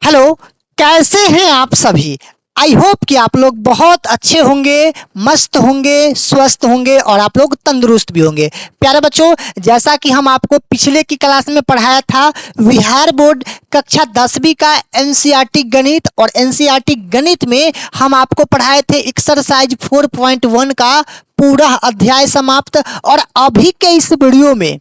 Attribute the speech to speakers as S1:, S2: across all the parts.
S1: Hello, कैसे हैं आप सभी। आई होप कि आप लोग बहुत अच्छे होंगे, मस्त होंगे, स्वस्थ होंगे और आप लोग तंदुरुस्त भी होंगे। प्यारे बच्चों, जैसा कि हम आपको पिछले की क्लास में पढ़ाया था, बिहार बोर्ड कक्षा 10वीं का एनसीईआरटी गणित, और एनसीईआरटी गणित में हम आपको पढ़ाए थे एक्सरसाइज 4.1 का पूरा अध्याय समाप्त। और अभी के इस वीडियो में,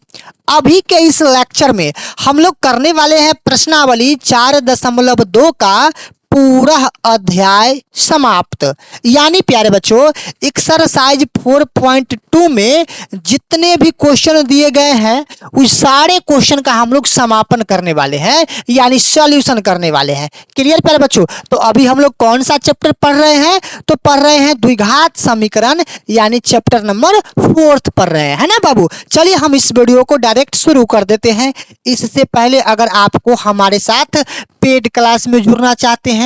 S1: अभी के इस लेक्चर में हम लोग करने वाले हैं प्रश्नावली 4.2 का पूरा अध्याय समाप्त। यानी प्यारे बच्चों, एक्सरसाइज 4.2 में जितने भी क्वेश्चन दिए गए हैं उस सारे क्वेश्चन का हम लोग समापन करने वाले हैं, यानी सॉल्यूशन करने वाले हैं। क्लियर प्यारे बच्चों। तो अभी हम लोग कौन सा चैप्टर पढ़ रहे हैं? तो पढ़ रहे हैं द्विघात समीकरण, यानी चैप्टर नंबर 4 पढ़ रहे हैं, है ना बाबू। चलिए हम इस वीडियो को डायरेक्ट शुरू कर देते हैं। इससे पहले अगर आपको हमारे साथ पेड क्लास में जुड़ना चाहते हैं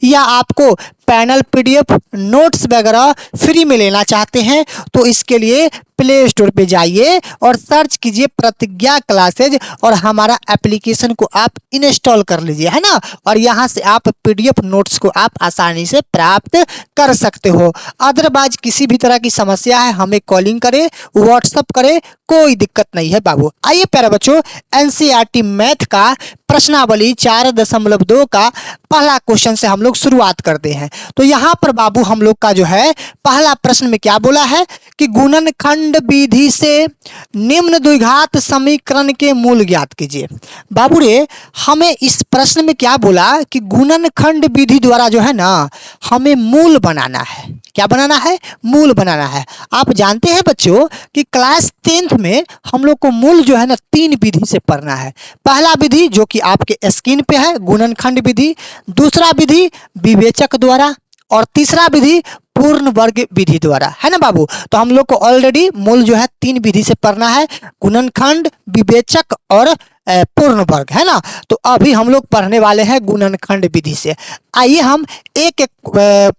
S1: या आपको पैनल पीडीएफ नोट्स वगैरह फ्री में लेना चाहते हैं तो इसके लिए प्ले स्टोर पे जाइए और सर्च कीजिए प्रतिज्ञा क्लासेज और हमारा एप्लीकेशन को आप इंस्टॉल कर लीजिए, है ना। और यहाँ से आप पीडीएफ नोट्स को आप आसानी से प्राप्त कर सकते हो। अदरवाइज किसी भी तरह की समस्या है हमें कॉलिंग करे, व्हाट्सअप करे, कोई दिक्कत नहीं है बाबू। आइए प्यारे बच्चों, एनसीईआरटी मैथ का प्रश्नावली 4.2 का पहला क्वेश्चन से हम लोग शुरुआत करते हैं। तो यहाँ पर बाबू हम लोग का जो है पहला प्रश्न में क्या बोला है कि गुणनखंड विधि से निम्न द्विघात समीकरण के मूल ज्ञात कीजिए। बाबू रे, हमें इस प्रश्न में क्या बोला कि गुणनखंड विधि द्वारा जो है ना हमें मूल बनाना है। क्या बनाना है? मूल बनाना है। आप जानते हैं बच्चों कि क्लास 10th में हम लोग को मूल जो है ना 3 विधि से पढ़ना है। पहला विधि जो कि आपके स्क्रीन पे है, गुणनखंड विधि। दूसरा विधि विवेचक द्वारा, और तीसरा विधि पूर्ण वर्ग विधि द्वारा, है ना बाबू। तो हम लोग को ऑलरेडी मूल जो है 3 विधि से पढ़ना है, गुणनखंड, विवेचक और पूर्ण वर्ग, है ना। तो अभी हम लोग पढ़ने वाले हैं गुणनखंड विधि से। आइए हम एक एक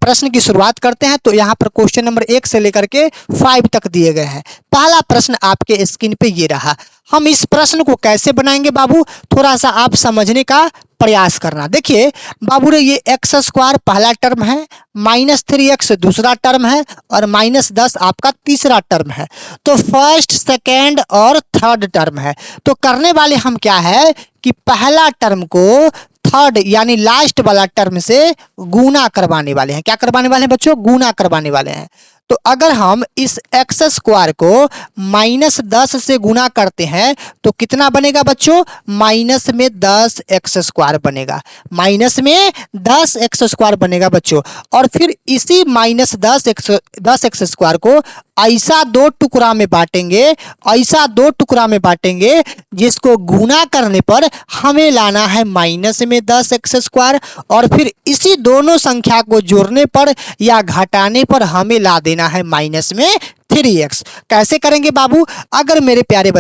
S1: प्रश्न की शुरुआत करते हैं। तो यहाँ पर क्वेश्चन नंबर 1 से लेकर के 5 तक दिए गए हैं। पहला प्रश्न आपके स्क्रीन पे ये रहा। हम इस प्रश्न को कैसे बनाएंगे बाबू, थोड़ा सा आप समझने का प्रयास करना। देखिए बाबू रे, ये x² पहला टर्म है, -3x दूसरा टर्म है और -10 आपका तीसरा टर्म है। तो फर्स्ट, सेकेंड और थर्ड टर्म है। तो करने वाले हम क्या है कि पहला टर्म को थर्ड यानी लास्ट वाला टर्म से गुना करवाने वाले हैं। क्या करवाने वाले हैं बच्चों? गुना करवाने वाले हैं। तो अगर हम इस x² को -10 से गुना करते हैं तो कितना बनेगा बच्चों? माइनस में 10x² बनेगा, माइनस में 10x² बनेगा बच्चों। और फिर इसी -10x² को ऐसा 2 टुकड़ा में बांटेंगे, ऐसा 2 टुकड़ा में बांटेंगे जिसको गुना करने पर हमें लाना है माइनस में 10x², और फिर इसी दोनों संख्या को जोड़ने पर या घटाने पर हमें ला देना है माइनस में 3x। कैसे करेंगे बाबू? अगर मेरे प्यारे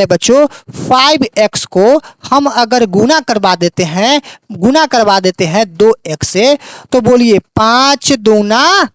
S1: बच्चों 5x को हम अगर गुना करवा देते हैं 2x से, तो बोलिए 5 दूना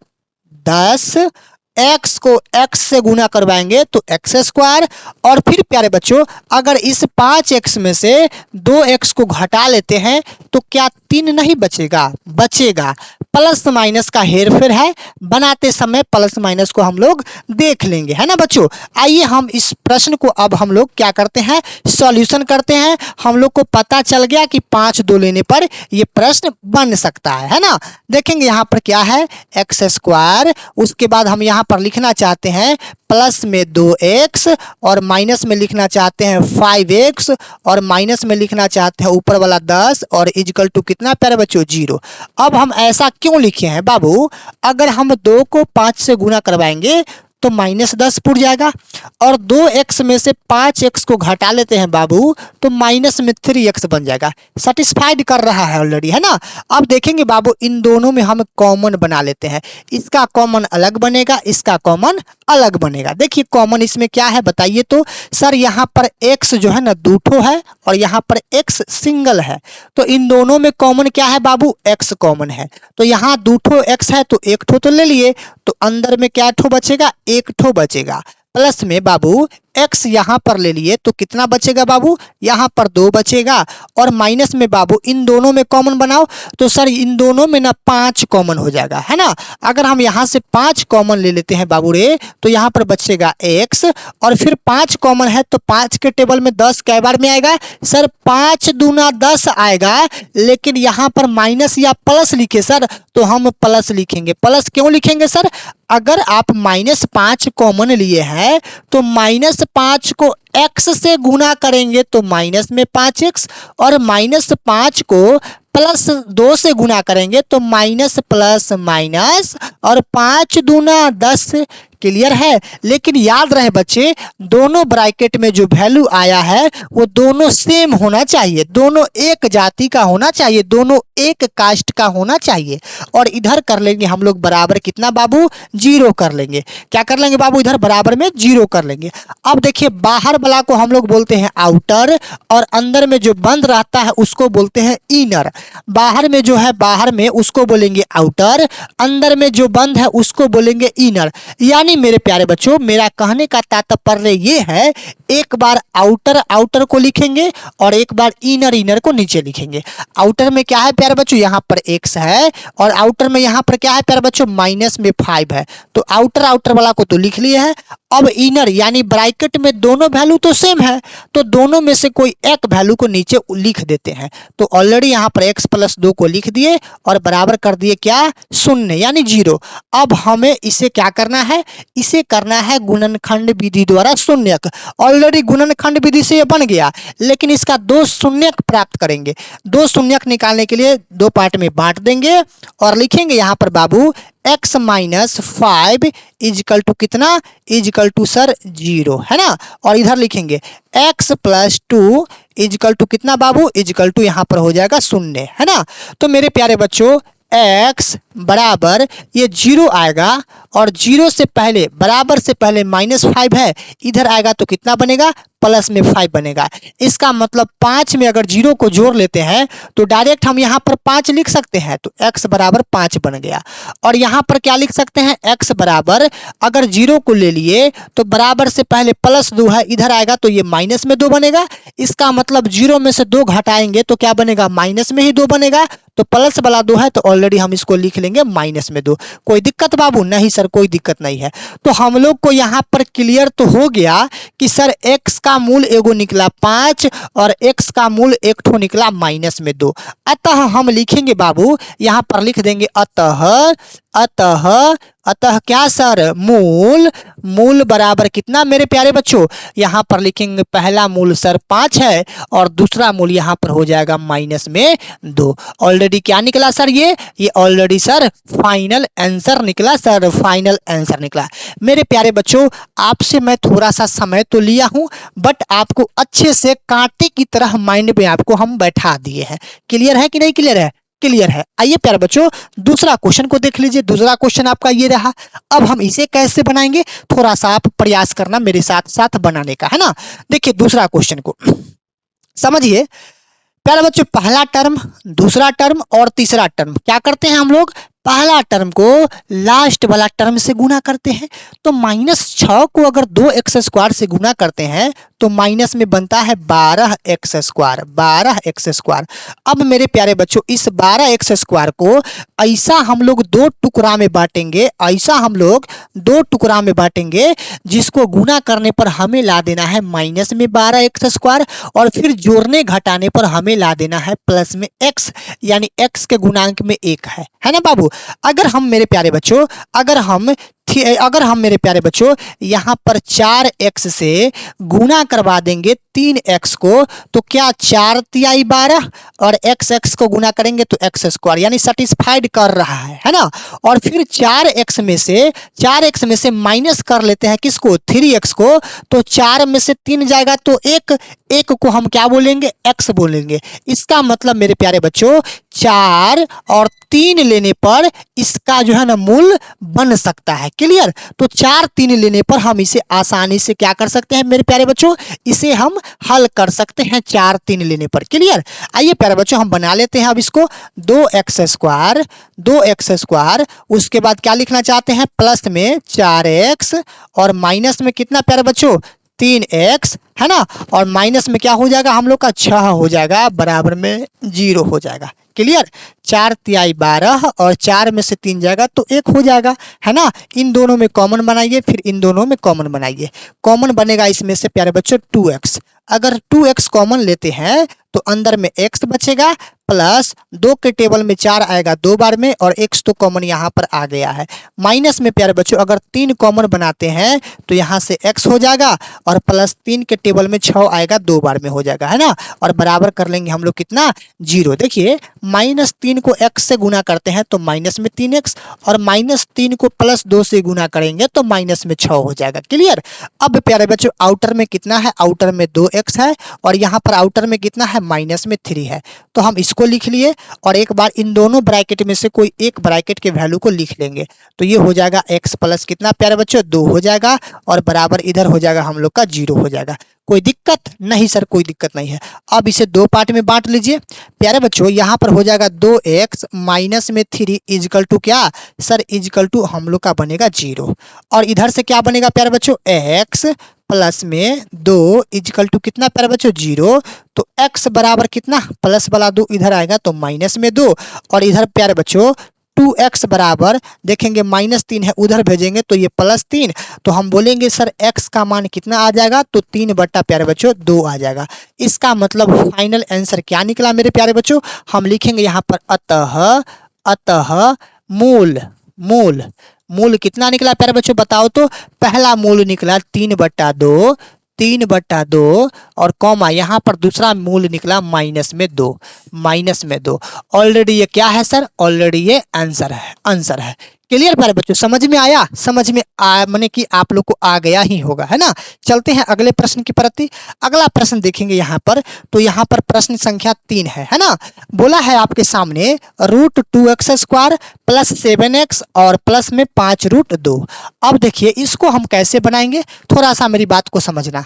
S1: 10, x को x से गुना करवाएंगे तो x²। और फिर प्यारे बच्चों अगर इस 5x में से 2x को घटा लेते हैं तो क्या 3 नहीं बचेगा? बचेगा। प्लस माइनस का हेरफेर है, बनाते समय प्लस माइनस को हम लोग देख लेंगे, है ना बच्चों। आइए हम इस प्रश्न को अब हम लोग क्या करते हैं, सॉल्यूशन करते हैं। हम लोग को पता चल गया कि 5 लेने पर ये प्रश्न बन सकता है ना। देखेंगे यहाँ पर क्या है, x²। उसके बाद हम यहाँ पर लिखना चाहते हैं प्लस में 2x और माइनस में लिखना चाहते हैं 5x और माइनस में लिखना चाहते हैं ऊपर वाला 10 और इक्वल टू कितना प्यारे बच्चों? 0। अब हम ऐसा क्यों लिखे हैं बाबू? अगर हम 2 को 5 से गुना करवाएंगे तो -10 पुट जाएगा, और 2x में से 5x को घटा लेते हैं बाबू तो माइनस में 3x बन जाएगा। सेटिस्फाइड कर रहा है ऑलरेडी, है ना। अब देखेंगे बाबू इन दोनों में हम कॉमन बना लेते हैं। इसका कॉमन अलग बनेगा, इसका कॉमन अलग बनेगा। देखिए कॉमन इसमें क्या है बताइए तो। सर यहाँ पर x जो है ना 2 ठो है और यहाँ पर x सिंगल है, तो इन दोनों में कॉमन क्या है बाबू? x कॉमन है। तो यहाँ 2 ठो x है तो 1 ठो तो ले लिए, तो अंदर में क्या ठो बचेगा? 1 ठो बचेगा। प्लस में बाबू x यहाँ पर ले लिए तो कितना बचेगा बाबू, यहाँ पर 2 बचेगा और माइनस में बाबू इन दोनों में कॉमन बनाओ तो सर इन दोनों में ना 5 कॉमन हो जाएगा, है ना। अगर हम यहाँ से 5 कॉमन ले लेते हैं बाबू रे तो यहाँ पर बचेगा x और फिर 5 कॉमन है तो 5 के टेबल में 10 कै बार में आएगा सर, 5 दूना 10 आएगा। लेकिन यहाँ पर माइनस या प्लस लिखे सर तो हम प्लस लिखेंगे। प्लस क्यों लिखेंगे सर, अगर आप -5 कॉमन लिए हैं तो -5 को x से गुना करेंगे तो माइनस में 5x और -5 को +2 से गुना करेंगे तो माइनस प्लस माइनस और 5 दूना 10। क्लियर है। लेकिन याद रहे बच्चे, दोनों ब्रैकेट में जो वैल्यू आया है वो दोनों सेम होना चाहिए, दोनों एक जाति का होना चाहिए, दोनों एक कास्ट का होना चाहिए। और इधर कर लेंगे हम लोग बराबर कितना बाबू, 0 कर लेंगे। क्या कर लेंगे बाबू, इधर बराबर में 0 कर लेंगे। अब देखिए बाहर वाला को हम लोग बोलते हैं आउटर और अंदर में जो बंद रहता है उसको बोलते हैं इनर। बाहर में जो है बाहर में उसको बोलेंगे आउटर, अंदर में जो बंद है उसको बोलेंगे इनर। यानी मेरे प्यारे बच्चों, मेरा कहने का तात्पर्य ये है, एक बार आउटर आउटर को लिखेंगे और एक बार इनर इनर को नीचे लिखेंगे। आउटर में क्या है प्यारे बच्चों, यहाँ पर x है और आउटर में यहाँ पर क्या है प्यारे बच्चों, -5 है। तो आउटर आउटर वाला को तो लिख लिए है। अब इनर यानी ब्रैकेट में दोनों वैल्यू तो सेम है तो दोनों में से कोई एक वैल्यू को नीचे लिख देते हैं। तो ऑलरेडी यहाँ पर x + 2 को लिख दिए और बराबर कर दिए क्या, 0 यानी 0। अब हमें इसे क्या करना है, इसे करना है गुणनखंड विधि द्वारा शून्यक। ऑलरेडी गुणनखंड विधि से ये बन गया, लेकिन इसका 2 शून्यक प्राप्त करेंगे। 2 शून्यक निकालने के लिए 2 पार्ट में बांट देंगे और लिखेंगे यहाँ पर बाबू x - 5 इजिकल टू कितना, इजिकल टू सर 0, है ना। और इधर लिखेंगे x + 2 इजिकल टू कितना बाबू, इजिकल टू यहाँ पर हो जाएगा 0, है ना। तो मेरे प्यारे बच्चों x बराबर ये 0 आएगा और 0 से पहले बराबर से पहले -5 है, इधर आएगा तो कितना बनेगा, +5 बनेगा। इसका मतलब 5 में अगर 0 को जोड़ लेते हैं तो डायरेक्ट हम यहाँ पर 5 लिख सकते हैं, तो x बराबर 5 बन गया। और यहाँ पर क्या लिख सकते हैं, x बराबर अगर 0 को ले लिए तो बराबर से पहले +2 है, इधर आएगा तो ये -2 बनेगा। इसका मतलब 0 में से 2 घटाएंगे तो क्या बनेगा, माइनस में ही 2 बनेगा। तो प्लस वाला 2 है तो ऑलरेडी हम इसको लिख लेंगे -2। कोई दिक्कत बाबू, नहीं सर कोई दिक्कत नहीं है। तो हम लोग को यहाँ पर क्लियर तो हो गया कि सर x का मूल एगो निकला 5 और x का मूल एक ठो निकला -2। अतः हम लिखेंगे बाबू, यहाँ पर लिख देंगे अतः अतः अतः क्या सर, मूल बराबर कितना मेरे प्यारे बच्चों, यहाँ पर लिखेंगे पहला मूल सर 5 है और दूसरा मूल यहाँ पर हो जाएगा -2। ऑलरेडी क्या निकला सर, ये ऑलरेडी सर फाइनल आंसर निकला सर, फाइनल आंसर निकला। मेरे प्यारे बच्चों, आपसे मैं थोड़ा सा समय तो लिया हूँ, बट आपको अच्छे से कांटे की तरह माइंड में आपको हम बैठा दिए हैं। क्लियर है कि नहीं क्लियर है, क्लियर है। आइए प्यारे बच्चों दूसरा क्वेश्चन को देख लीजिए। दूसरा क्वेश्चन आपका ये रहा। अब हम इसे कैसे बनाएंगे, थोड़ा सा आप प्रयास करना मेरे साथ साथ बनाने का, है ना। देखिए दूसरा क्वेश्चन को समझिए प्यारे बच्चों, पहला टर्म, दूसरा टर्म और तीसरा टर्म क्या करते हैं हम लोग, पहला टर्म को लास्ट वाला टर्म से गुना करते हैं। तो -6 को अगर 2x² से गुना करते हैं तो माइनस में बनता है 12x², 12x²। अब मेरे प्यारे बच्चों इस 12x² को ऐसा हम लोग 2 टुकड़ा में बांटेंगे, ऐसा हम लोग 2 टुकड़ा में बांटेंगे जिसको गुना करने पर हमें ला देना है -12x² और फिर जोड़ने घटाने पर हमें ला देना है प्लस में x, यानी x के गुणांक में 1 है ना बाबू। अगर हम मेरे प्यारे बच्चों मेरे प्यारे बच्चों यहाँ पर 4x से गुना करवा देंगे 3x को, तो क्या 4 तिहाई 12 और x को गुना करेंगे तो x² यानी सेटिस्फाइड कर रहा है ना। और फिर 4x में से माइनस कर लेते हैं किसको, 3x को। तो 4 में से 3 जाएगा तो 1 को हम क्या बोलेंगे, x बोलेंगे। इसका मतलब मेरे प्यारे बच्चों 4 और 3 लेने पर इसका जो है ना मूल बन सकता है। क्लियर। तो 4 3 लेने पर हम इसे आसानी से क्या कर सकते हैं मेरे प्यारे बच्चों, इसे हम हल कर सकते हैं 4 3 लेने पर। क्लियर। आइए प्यारे बच्चों हम बना लेते हैं अब इसको 2x², उसके बाद क्या लिखना चाहते हैं, प्लस में 4x और माइनस में कितना प्यारे बच्चों 3x है ना, और माइनस में क्या हो जाएगा हम लोग का 6 हो जाएगा, बराबर में 0 हो जाएगा। क्लियर, 4 तिहाई 12 और 4 में से 3 जाएगा तो 1 हो जाएगा, है ना। इन दोनों में कॉमन बनाइए, फिर इन दोनों में कॉमन बनाइए। कॉमन बनेगा इसमें से प्यारे बच्चों 2x। अगर 2x कॉमन लेते हैं तो अंदर में x बचेगा, प्लस 2 के टेबल में 4 आएगा 2 बार में, और x तो कॉमन यहाँ पर आ गया है। माइनस में प्यारे बच्चों अगर 3 कॉमन बनाते हैं तो यहाँ से x हो जाएगा, और प्लस 3 के टेबल में 6 आएगा 2 बार में हो जाएगा, है ना। और बराबर कर लेंगे हम लोग कितना, 0। देखिए -3 को x से गुना करते हैं तो माइनस में 3x, और -3 को +2 से गुना करेंगे तो माइनस में 6 हो जाएगा। क्लियर। अब प्यारे बच्चों आउटर में कितना है, आउटर में 2x है, और यहाँ पर आउटर में कितना है, माइनस में 3 है। तो हम इसको लिख लिए, और एक बार इन दोनों ब्रैकेट में से कोई एक ब्रैकेट के वैल्यू को लिख लेंगे, तो ये हो जाएगा x प्लस कितना प्यारे बच्चों, 2 हो जाएगा, और बराबर इधर हो जाएगा हम लोग का 0 हो जाएगा। कोई दिक्कत नहीं सर, कोई दिक्कत नहीं है। अब इसे 2 पार्ट में बांट लीजिए प्यारे बच्चों। यहाँ पर हो जाएगा 2x माइनस में 3 इजकल टू क्या सर, इजकल टू हम लोग का बनेगा 0, और इधर से क्या बनेगा प्यारे बच्चों, x प्लस में 2 इजकल टू कितना प्यारे बच्चों, 0। तो x बराबर कितना, प्लस वाला 2 इधर आएगा तो माइनस में 2, और इधर प्यारे बच्चों 2x बराबर देखेंगे -3 है, उधर भेजेंगे तो ये +3, तो हम बोलेंगे सर x का मान कितना आ जाएगा, तो 3 बट्टा प्यारे बच्चों 2 आ जाएगा। इसका मतलब फाइनल आंसर क्या निकला मेरे प्यारे बच्चों, हम लिखेंगे यहाँ पर अतः मूल कितना निकला प्यारे बच्चों बताओ तो, पहला मूल निकला 3/2 और कॉमा यहाँ पर दूसरा मूल निकला माइनस में 2। ऑलरेडी ये क्या है सर, ऑलरेडी ये आंसर है। क्लियर प्यारे बच्चों, समझ में आया, माने कि आप लोग को आ गया ही होगा, है ना। चलते हैं अगले प्रश्न की प्रति। अगला प्रश्न देखेंगे यहाँ पर, तो यहाँ पर प्रश्न संख्या 3 है ना। बोला है आपके सामने √2x² प्लस 7x और प्लस में 5√2। अब देखिए इसको हम कैसे बनाएंगे, थोड़ा सा मेरी बात को समझना।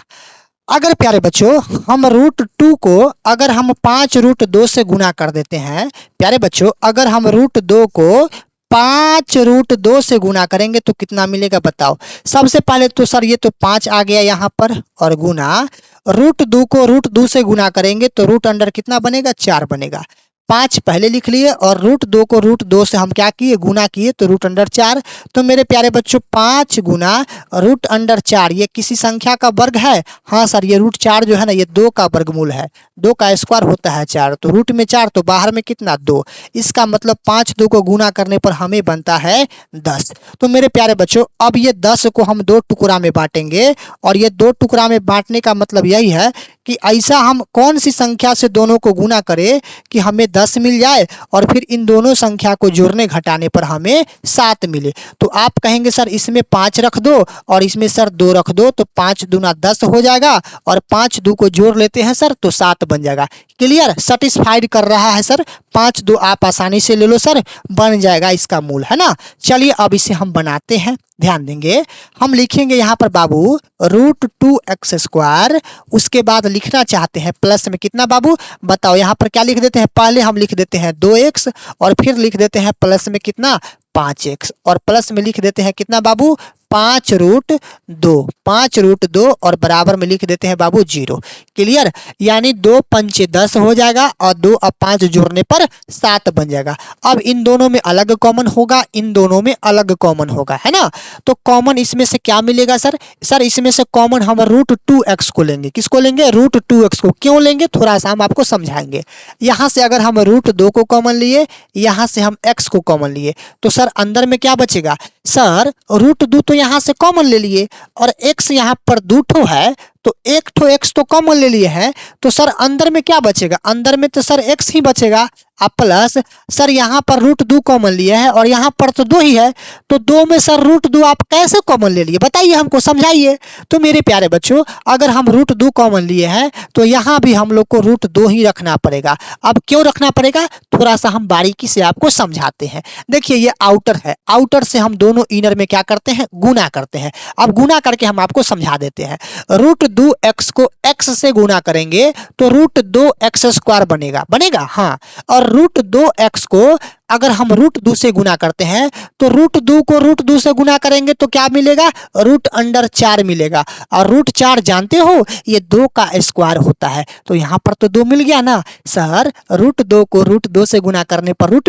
S1: अगर प्यारे बच्चों हम √2 को अगर हम 5√2 से गुना कर देते हैं, प्यारे बच्चों अगर हम √2 को 5√2 से गुना करेंगे तो कितना मिलेगा बताओ। सबसे पहले तो सर ये तो 5 आ गया यहाँ पर, और गुना √2 को √2 से गुना करेंगे तो रूट अंडर कितना बनेगा, 4 बनेगा। 5 पहले लिख लिए, और √2 को √2 से हम क्या किए, गुना किए, तो रूट अंडर 4। तो मेरे प्यारे बच्चों 5 गुना रूट अंडर 4 ये किसी संख्या का वर्ग है, हाँ सर ये √4 जो है ना ये 2 का वर्गमूल है, 2 का स्क्वायर होता है 4, तो रूट में 4 तो बाहर में कितना 2। इसका मतलब 5 2 को गुना करने पर हमें बनता है 10। तो मेरे प्यारे बच्चों अब ये 10 को हम 2 टुकड़ा में बांटेंगे, और ये 2 टुकड़ा में बांटने का मतलब यही है कि ऐसा हम कौन सी संख्या से दोनों को गुना करें कि हमें 10 मिल जाए, और फिर इन दोनों संख्या को जोड़ने घटाने पर हमें 7 मिले। तो आप कहेंगे सर इसमें 5 रख दो और इसमें सर 2 रख दो, तो 5 दूना 10 हो जाएगा, और 5 2 को जोड़ लेते हैं सर तो 7 बन जाएगा। क्लियर, सेटिस्फाइड कर रहा है सर। 5 2 आप आसानी से ले लो सर, बन जाएगा इसका मूल, है ना। चलिए अब इसे हम बनाते हैं, ध्यान देंगे। हम लिखेंगे यहाँ पर बाबू √2x², उसके बाद लिखना चाहते हैं प्लस में कितना बाबू बताओ, यहाँ पर क्या लिख देते हैं, पहले हम लिख देते हैं 2x, और फिर लिख देते हैं प्लस में कितना 5x, और प्लस में लिख देते हैं कितना बाबू 5√2 और बराबर में लिख देते हैं बाबू 0। क्लियर, यानी 2 पंचे 10 हो जाएगा, और 2 अब 5 जोड़ने पर 7 बन जाएगा। अब इन दोनों में अलग कॉमन होगा, इन दोनों में अलग कॉमन होगा, है ना। तो कॉमन इसमें से क्या मिलेगा सर इसमें से कॉमन हम √2x को लेंगे। किसको लेंगे, √2x को। क्यों लेंगे थोड़ा सा हम आपको समझाएंगे। यहाँ से अगर हम √2 को कॉमन लिए, यहाँ से हम x को कॉमन लिए, तो सर अंदर में क्या बचेगा सर, √2 तो यहाँ से कॉमन ले लिए, और x यहाँ पर 2 है तो 1 x तो कॉमन ले लिए हैं, तो सर अंदर में क्या बचेगा, अंदर में तो सर x ही बचेगा। अब प्लस सर यहाँ पर √2 कॉमन लिया है, और यहाँ पर तो 2 ही है, तो 2 में सर √2 आप कैसे कॉमन ले लिए बताइए, हमको समझाइए। तो मेरे प्यारे बच्चों अगर हम √2 कॉमन लिए हैं तो यहाँ भी हम लोग को √2 ही रखना पड़ेगा। अब क्यों रखना पड़ेगा, थोड़ा सा हम बारीकी से आपको समझाते हैं। देखिए ये आउटर है, आउटर से हम दोनों इनर में क्या करते हैं, गुना करते हैं। अब गुना करके हम आपको समझा देते हैं। √2x को x से गुना करेंगे तो √2x² बनेगा, हाँ, और √2x को अगर हम √2 से गुना करते हैं तो √2 को √2 से गुना करेंगे तो क्या मिलेगा, √4 मिलेगा। और √4 जानते हो ये 2 का स्क्वायर होता है, तो यहाँ पर तो 2 मिल गया ना सर। √2 को √2 से गुना करने पर रूट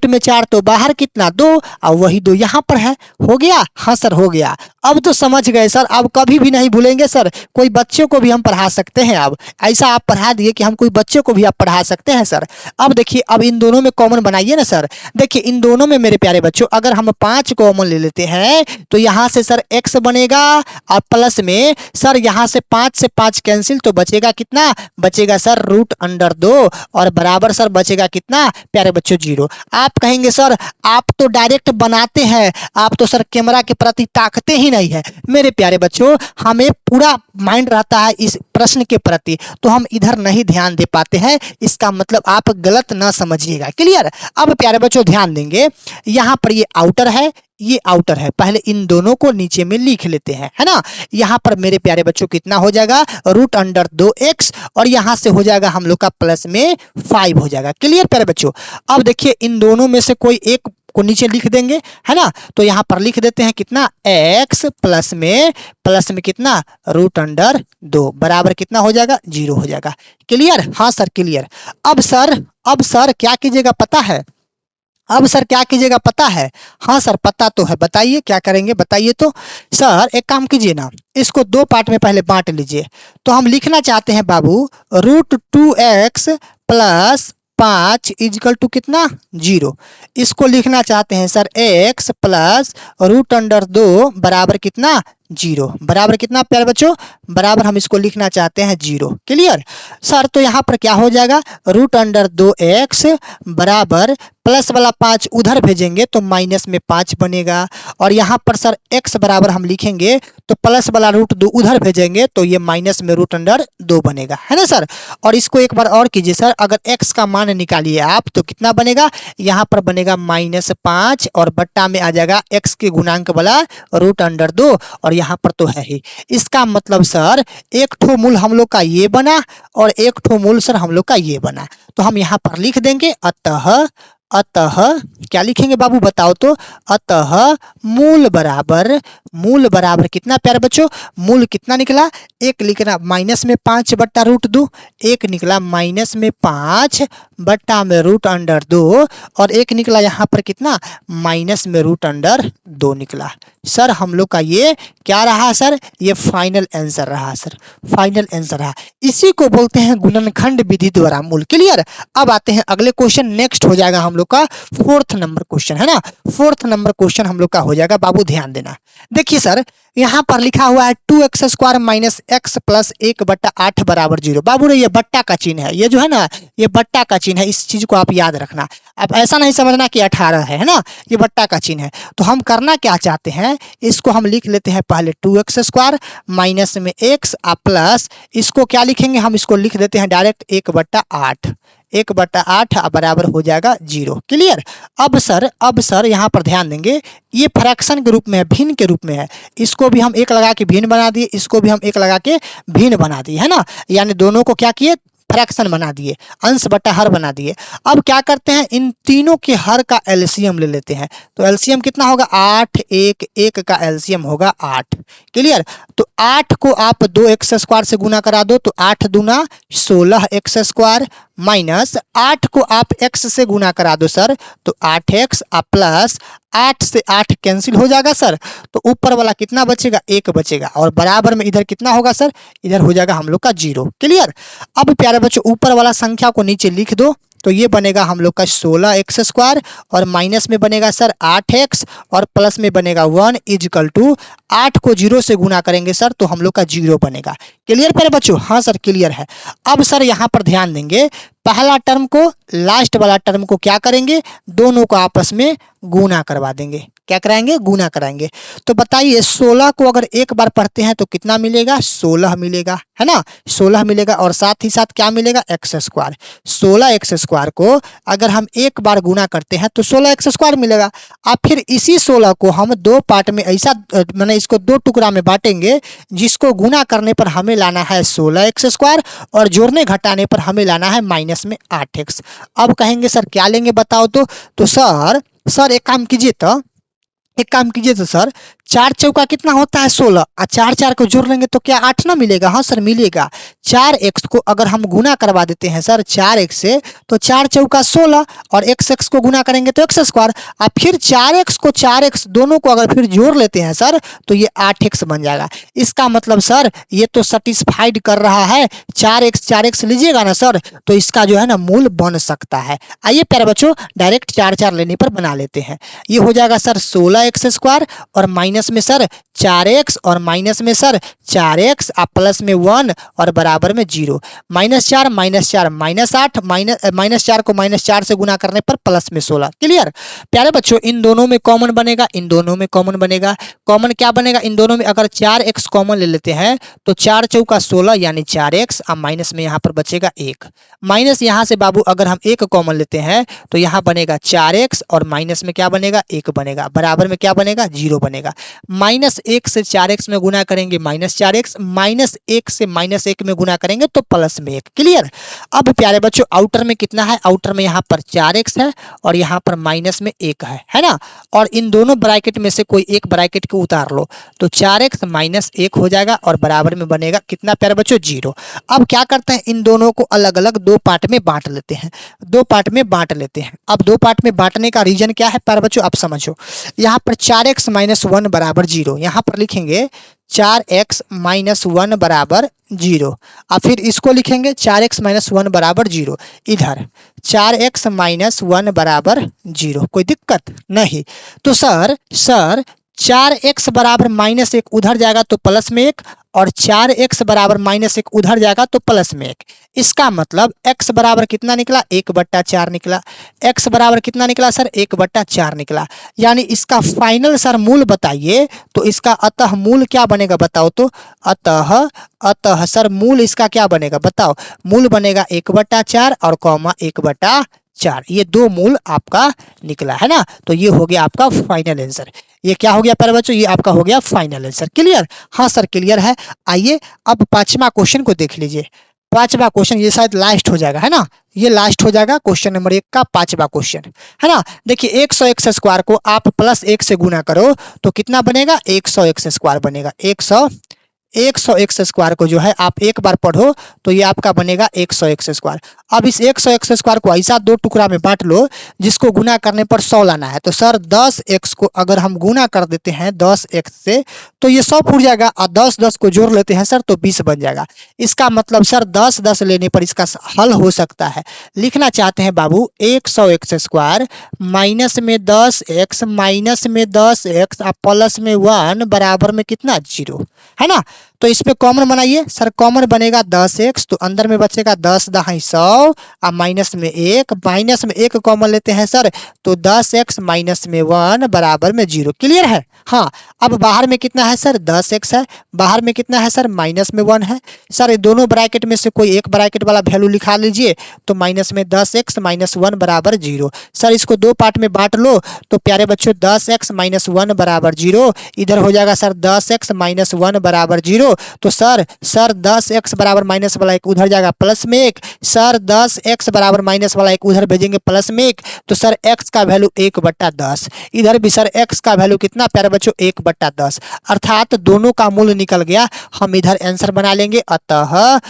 S1: में 4 तो बाहर कितना 2 और वही 2 यहाँ पर है। हो गया, हाँ सर हो गया। अब तो समझ गए सर, अब कभी भी नहीं भूलेंगे सर। कोई बच्चों को भी हम पढ़ा सकते हैं, अब ऐसा आप पढ़ा दिए कि हम कोई बच्चों को भी आप पढ़ा सकते हैं सर। अब देखिए, अब इन दोनों में कॉमन बनाइए ना सर। देखिए इन दोनों में मेरे प्यारे बच्चों अगर हम 5 कॉमन ले लेते हैं तो यहाँ से सर x बनेगा और प्लस में सर यहाँ से 5 से 5 कैंसिल तो बचेगा कितना, बचेगा सर √2 और बराबर सर बचेगा कितना प्यारे बच्चों 0। आप कहेंगे सर आप तो डायरेक्ट बनाते हैं, आप तो सर कैमरा के प्रति ताकते ही नहीं है। मेरे प्यारे बच्चों हमें पूरा माइंड रहता है इस प्रश्न के प्रति, तो हम इधर नहीं ध्यान दे पाते हैं, इसका मतलब आप गलत ना समझिएगा। क्लियर। अब प्यारे बच्चों ध्यान देंगे, यहाँ पर ये आउटर है, ये आउटर है, पहले इन दोनों को नीचे में लिख लेते हैं, है ना। यहाँ पर मेरे प्यारे बच्चों कितना हो जाएगा √2x और यहाँ से हो जाएगा हम लोग का प्लस में 5 हो जाएगा। क्लियर प्यारे बच्चों। अब देखिए इन दोनों में से कोई एक को नीचे लिख देंगे, है ना। तो यहाँ पर लिख देते हैं कितना x प्लस में कितना √2 बराबर कितना हो जाएगा 0 हो जाएगा। क्लियर, हाँ सर क्लियर। अब सर क्या कीजिएगा पता है, अब सर क्या कीजिएगा पता है, हाँ सर पता तो है, बताइए क्या करेंगे बताइए। तो सर एक काम कीजिए ना, इसको 2 पार्ट में पहले बांट लीजिए। तो हम लिखना चाहते हैं बाबू √2x प्लस 5 इजकल टू कितना 0। इसको लिखना चाहते हैं सर x प्लस √2 बराबर कितना 0, बराबर कितना प्यारे बच्चों, बराबर हम इसको लिखना चाहते हैं 0। Clear sir. तो यहाँ पर क्या हो जाएगा √2x बराबर प्लस वाला 5 उधर भेजेंगे तो माइनस में 5 बनेगा, और यहाँ पर सर x बराबर हम लिखेंगे तो प्लस वाला √2 उधर भेजेंगे तो ये माइनस में √2 बनेगा, है ना सर। और इसको एक बार और कीजिए सर, अगर x का मान निकालिए आप तो कितना बनेगा, यहाँ पर बनेगा -5 और बट्टा में आ जाएगा x के गुणांक वाला √2 और यहाँ पर तो है ही। इसका मतलब सर एक ठो मूल हम लोग का ये बना और एक ठो मूल सर हम लोग का ये बना। तो हम यहाँ पर लिख देंगे अतः क्या लिखेंगे बाबू बताओ तो, अतः मूल बराबर कितना प्यारे बच्चों, मूल कितना निकला, एक लिखना माइनस में 5 बट्टा √2, एक निकला माइनस में 5 बट्टा में √2 और एक निकला यहाँ पर कितना माइनस में √2 निकला। सर हम लोग का ये क्या रहा सर, ये फाइनल आंसर रहा सर, फाइनल आंसर रहा। इसी को बोलते हैं गुणनखंड विधि द्वारा मूल। क्लियर। अब आते हैं अगले क्वेश्चन, नेक्स्ट हो जाएगा हम लोग का 4th नंबर क्वेश्चन, है ना। 4th नंबर क्वेश्चन हम लोग का हो जाएगा बाबू, ध्यान देना। देखिए सर यहाँ पर लिखा हुआ है 2x² माइनस x प्लस 1/8 बराबर 0। बाबू रे ये बट्टा का चिन्ह है, ये जो है ना ये बट्टा का चिन्ह है, इस चीज को आप याद रखना। अब ऐसा नहीं समझना कि 18 है ना, ये बट्टा का चिन्ह है। तो हम करना क्या चाहते हैं, इसको हम लिख लेते हैं पहले 2x² माइनस में x प्लस इसको क्या लिखेंगे, हम इसको लिख देते हैं डायरेक्ट 1/8 बराबर हो जाएगा 0। क्लियर। अब सर यहाँ पर ध्यान देंगे, ये फ्रैक्शन के रूप में है, भिन्न के रूप में है। इसको भी हम 1 लगा के भिन्न बना दिए, इसको भी हम 1 लगा के भिन्न बना दिए, है ना। यानी दोनों को क्या किए, फ्रैक्शन बना दिए, अंश बटा हर बना दिए। अब क्या करते हैं, इन तीनों के हर का एलसीएम ले लेते हैं। तो एलसीएम कितना होगा 8, 1 का एलसीएम होगा 8। क्लियर। तो 8 को आप 2x² से गुना करा दो तो 8 दूना 16x² माइनस 8 को आप x से गुना करा दो सर तो 8x प्लस 8 से 8 कैंसिल हो जाएगा सर। तो ऊपर वाला कितना बचेगा 1 बचेगा और बराबर में इधर कितना होगा सर, इधर हो जाएगा हम लोग का 0। क्लियर। अब प्यारे बच्चों ऊपर वाला संख्या को नीचे लिख दो तो ये बनेगा हम लोग का 16x² और माइनस में बनेगा सर 8x और प्लस में बनेगा 1 इजकल टू 8 को 0 से गुना करेंगे सर तो हम लोग का 0 बनेगा। क्लियर प्यारे बच्चों, हाँ सर क्लियर है। अब सर यहाँ पर ध्यान देंगे, पहला टर्म को लास्ट वाला टर्म को क्या करेंगे, दोनों को आपस में गुना करवा देंगे। क्या कराएंगे, गुना कराएंगे। तो बताइए 16 को अगर एक बार पढ़ते हैं तो कितना मिलेगा, 16 मिलेगा, है ना, 16 मिलेगा। और साथ ही साथ क्या मिलेगा, एक्स स्क्वायर। 16 एक्स स्क्वायर को अगर हम एक बार गुना करते हैं तो 16 एक्स स्क्वायर मिलेगा। अब फिर इसी 16 को हम दो पार्ट में ऐसा मैंने इसको दो टुकड़ा में बांटेंगे, जिसको गुना करने पर हमें लाना है 16 एक्स स्क्वायर और जोड़ने घटाने पर हमें लाना है माइनस में 8x। अब कहेंगे सर क्या लेंगे बताओ तो सर एक काम कीजिए तो सर 4 चौका कितना होता है 16 और 4 4 को जोड़ लेंगे तो क्या 8 ना मिलेगा, हाँ सर मिलेगा। 4x को अगर हम गुना करवा देते हैं सर 4x से तो 4 चौका 16 और x को गुना करेंगे तो एक्स स्क्वायर। अब फिर 4x को 4x दोनों को अगर फिर जोड़ लेते हैं सर तो ये 8x बन जाएगा। इसका मतलब सर ये तो सेटिस्फाइड कर रहा है, 4x लीजिएगा ना सर तो इसका जो है ना मूल बन सकता है। आइए प्यारे बच्चों डायरेक्ट 4 4 लेने पर बना लेते हैं। ये हो जाएगा सर 16 एक्स स्क्वायर और माइनस में सर 4x और माइनस में सर 4x आप प्लस में 1 और बराबर में 0। -4 -8 -4 को -4 से गुना करने पर प्लस में 16। क्लियर प्यारे बच्चों, इन दोनों में कॉमन बनेगा, इन दोनों में कॉमन बनेगा। कॉमन क्या बनेगा इन दोनों में, अगर 4x कॉमन ले लेते हैं तो 4 चौका 16 यानी 4x। अब माइनस में यहाँ पर बचेगा 1, माइनस यहाँ से बाबू अगर हम 1 कॉमन लेते हैं तो यहाँ बनेगा 4x और माइनस में क्या बनेगा 1 बनेगा, बराबर में क्या बनेगा 0 बनेगा। -1 से 4x में गुना करेंगे -4x, -1 से -1 में गुना करेंगे तो प्लस में 1। क्लियर। अब प्यारे बच्चों आउटर में कितना है, आउटर में यहाँ पर 4x है और यहाँ पर माइनस में 1 है ना। और इन दोनों ब्रैकेट में से कोई एक ब्रैकेट को उतार लो तो 4x -1 हो जाएगा और बराबर में बनेगा कितना प्यारे बच्चों 0। अब क्या करते हैं इन दोनों को अलग अलग दो पार्ट में बांट लेते हैं, दो पार्ट में बांट लेते हैं। अब दो पार्ट में बांटने का रीजन क्या है प्यारे बच्चों आप समझो। यहाँ पर 4x - 1 बराबर 0, यहाँ पर लिखेंगे 4x - 1 बराबर 0। और फिर इसको लिखेंगे 4x - 1 बराबर 0, इधर 4x - 1 बराबर 0। कोई दिक्कत नहीं। तो सर 4x बराबर -1 उधर जाएगा तो प्लस में 1 और 4x बराबर -1 उधर जाएगा तो प्लस में 1। इसका मतलब x बराबर कितना निकला 1/4 निकला। x बराबर कितना निकला सर 1/4 निकला। यानी इसका फाइनल सर मूल बताइए तो इसका अतः मूल क्या बनेगा बताओ तो, अतः सर मूल इसका क्या बनेगा बताओ। मूल बनेगा 1/4 और कॉमा 1/4, ये दो मूल आपका निकला है ना। तो ये हो गया आपका फाइनल आंसर। ये क्या हो गया प्यारे बच्चों, ये आपका हो गया फाइनल आंसर। क्लियर, हाँ सर क्लियर है। आइए अब 5वां क्वेश्चन को देख लीजिए। 5वां क्वेश्चन ये शायद लास्ट हो जाएगा है ना, ये लास्ट हो जाएगा क्वेश्चन नंबर 1 का 5वां क्वेश्चन है ना। देखिए 100x स्क्वायर को आप +1 से गुना करो तो कितना बनेगा 100x स्क्वायर बनेगा। 100x स्क्वायर को जो है आप एक बार पढ़ो तो ये आपका बनेगा 100x स्क्वायर। अब इस 100x स्क्वायर को ऐसा दो टुकड़ा में बांट लो जिसको गुना करने पर 100 लाना है। तो सर 10x को अगर हम गुना कर देते हैं 10x से तो ये 100 फूट जाएगा और 10 को जोड़ लेते हैं सर तो 20 बन जाएगा। इसका मतलब सर 10 लेने पर इसका हल हो सकता है। लिखना चाहते हैं बाबू 100x स्क्वायर माइनस में 10x माइनस में 10x और प्लस में 1 बराबर में कितना 0 है ना। तो इसमें कॉमन बनाइए सर, कॉमन बनेगा 10x तो अंदर में बचेगा 10 दहाई 100 और माइनस में 1 कॉमन लेते हैं सर तो 10x माइनस में 1 बराबर में 0। क्लियर है। हाँ अब बाहर में कितना है सर 10x है, बाहर में कितना है सर माइनस में 1 है। सर दोनों ब्रैकेट में से कोई एक ब्रैकेट वाला वैल्यू लिखा लीजिए तो माइनस में 10x माइनस 1 बराबर 0। सर इसको दो पार्ट में बांट लो तो प्यारे बच्चों 10x माइनस 1 बराबर 0, इधर हो जाएगा सर 10x माइनस 1 बराबर 0। तो सर 10x बराबर माइनस वाला 1 उधर जाएगा प्लस में 1, सर 10x बराबर माइनस वाला 1 उधर भेजेंगे प्लस में 1। तो सर x का वैल्यू 1/10, इधर भी सर x का वैल्यू कितना प्यारे बच्चों 1/10, अर्थात दोनों का मूल निकल गया। हम इधर आंसर बना लेंगे अतः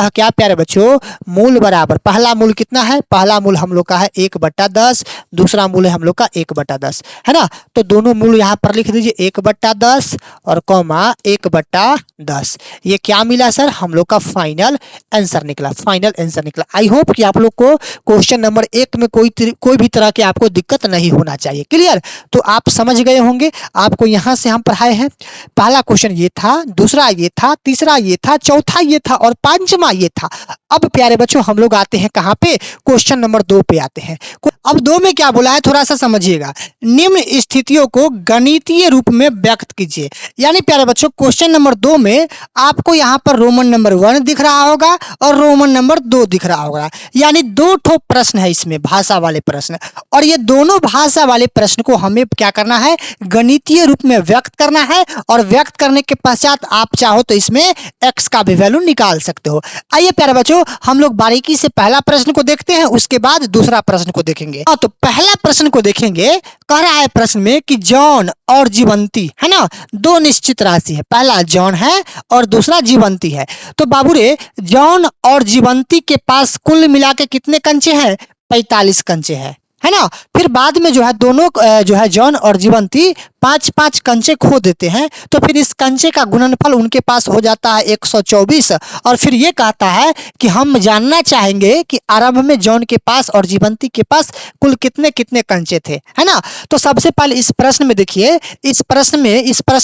S1: क्या प्यारे बच्चों मूल बराबर, पहला मूल कितना है, पहला मूल हम लोग का है 1/10, दूसरा मूल है हम लोग का 1/10 है ना। तो दोनों मूल यहाँ पर लिख दीजिए 1/10 और कॉमा 1/10। ये क्या मिला सर हम लोग का फाइनल आंसर निकला, फाइनल आंसर निकला। आई होप कि आप लोग को क्वेश्चन नंबर 1 में कोई भी तरह के आपको दिक्कत नहीं होना चाहिए। क्लियर, तो आप समझ गए होंगे। आपको यहाँ से हम पढ़ाए हैं, पहला क्वेश्चन ये था, दूसरा ये था, तीसरा ये था, चौथा चौथा ये था और पांचवा ये था। अब प्यारे बच्चों हम लोग आते हैं कहाँ पे, क्वेश्चन नंबर 2 पे आते हैं। अब 2 में क्या बोला है थोड़ा सा समझिएगा, निम्न स्थितियों को गणितीय रूप में व्यक्त कीजिए। यानी प्यारे बच्चों क्वेश्चन नंबर 2 में आपको यहाँ पर रोमन नंबर 1 दिख रहा होगा और रोमन नंबर 2 दिख रहा होगा। यानी 2 ठो प्रश्न है इसमें, भाषा वाले प्रश्न, और ये दोनों भाषा वाले प्रश्न को हमें क्या करना है, गणितीय रूप में व्यक्त करना है। और व्यक्त करने के पश्चात आप चाहो तो इसमें x का भी वैल्यू निकाल सकते हो। आइए प्यारे बच्चों हम लोग बारीकी से पहला प्रश्न को देखते हैं, उसके बाद दूसरा प्रश्न को देखेंगे। तो पहला प्रश्न को देखेंगे, कह रहा है प्रश्न में कि जॉन और जीवंती है ना, दो निश्चित राशि है, पहला जॉन है और दूसरा जीवंती है। तो बाबू रे जॉन और जीवंती के पास कुल मिला के कितने कंचे हैं, 45 कंचे हैं, है ना। फिर बाद में जो है दोनों जो है जॉन और जीवंती 5-5 कंचे खो देते हैं, तो फिर इस कंचे का गुणनफल उनके पास हो जाता है 124। और फिर ये कहता है कि हम जानना चाहेंगे कि आरंभ में जॉन के पास और जीवंती के पास कुल कितने कितने कंचे थे, है ना। तो सबसे पहले इस प्रश्न में देखिए, इस प्रश्न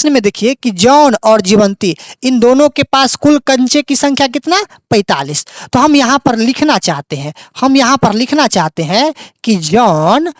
S1: में देखिए कि जॉन और जीवंती इन दोनों के पास कुल कंचे की संख्या कितना, 45। तो हम यहाँ पर लिखना चाहते हैं कि जॉन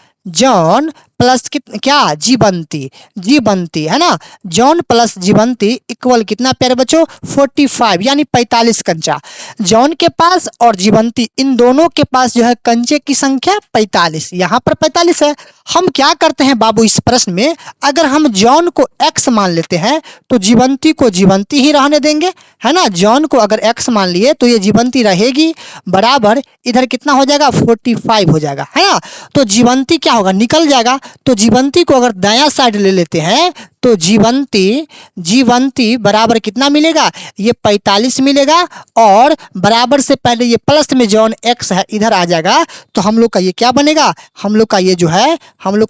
S1: प्लस क्या, जीवंती है ना, जॉन प्लस जीवंती इक्वल कितना प्यारे बच्चों, 45 यानी 45 कंचा। जॉन के पास और जीवंती इन दोनों के पास जो है कंचे की संख्या 45, यहाँ पर 45 है। हम क्या करते हैं बाबू इस प्रश्न में, अगर हम जॉन को x मान लेते हैं तो जीवंती को जीवंती ही रहने देंगे, है ना। जॉन को अगर x मान लिए तो ये जीवंती रहेगी, बराबर इधर कितना हो जाएगा, 45 हो जाएगा, है ना। तो जीवंती क्या होगा, निकल जाएगा। तो जीवंती को अगर दायां साइड ले लेते हैं तो जीवंती बराबर कितना मिलेगा, ये 45 मिलेगा, और बराबर से पहले ये प्लस में जॉन x है इधर आ जाएगा, तो हम लोग का ये क्या बनेगा, हम लोग का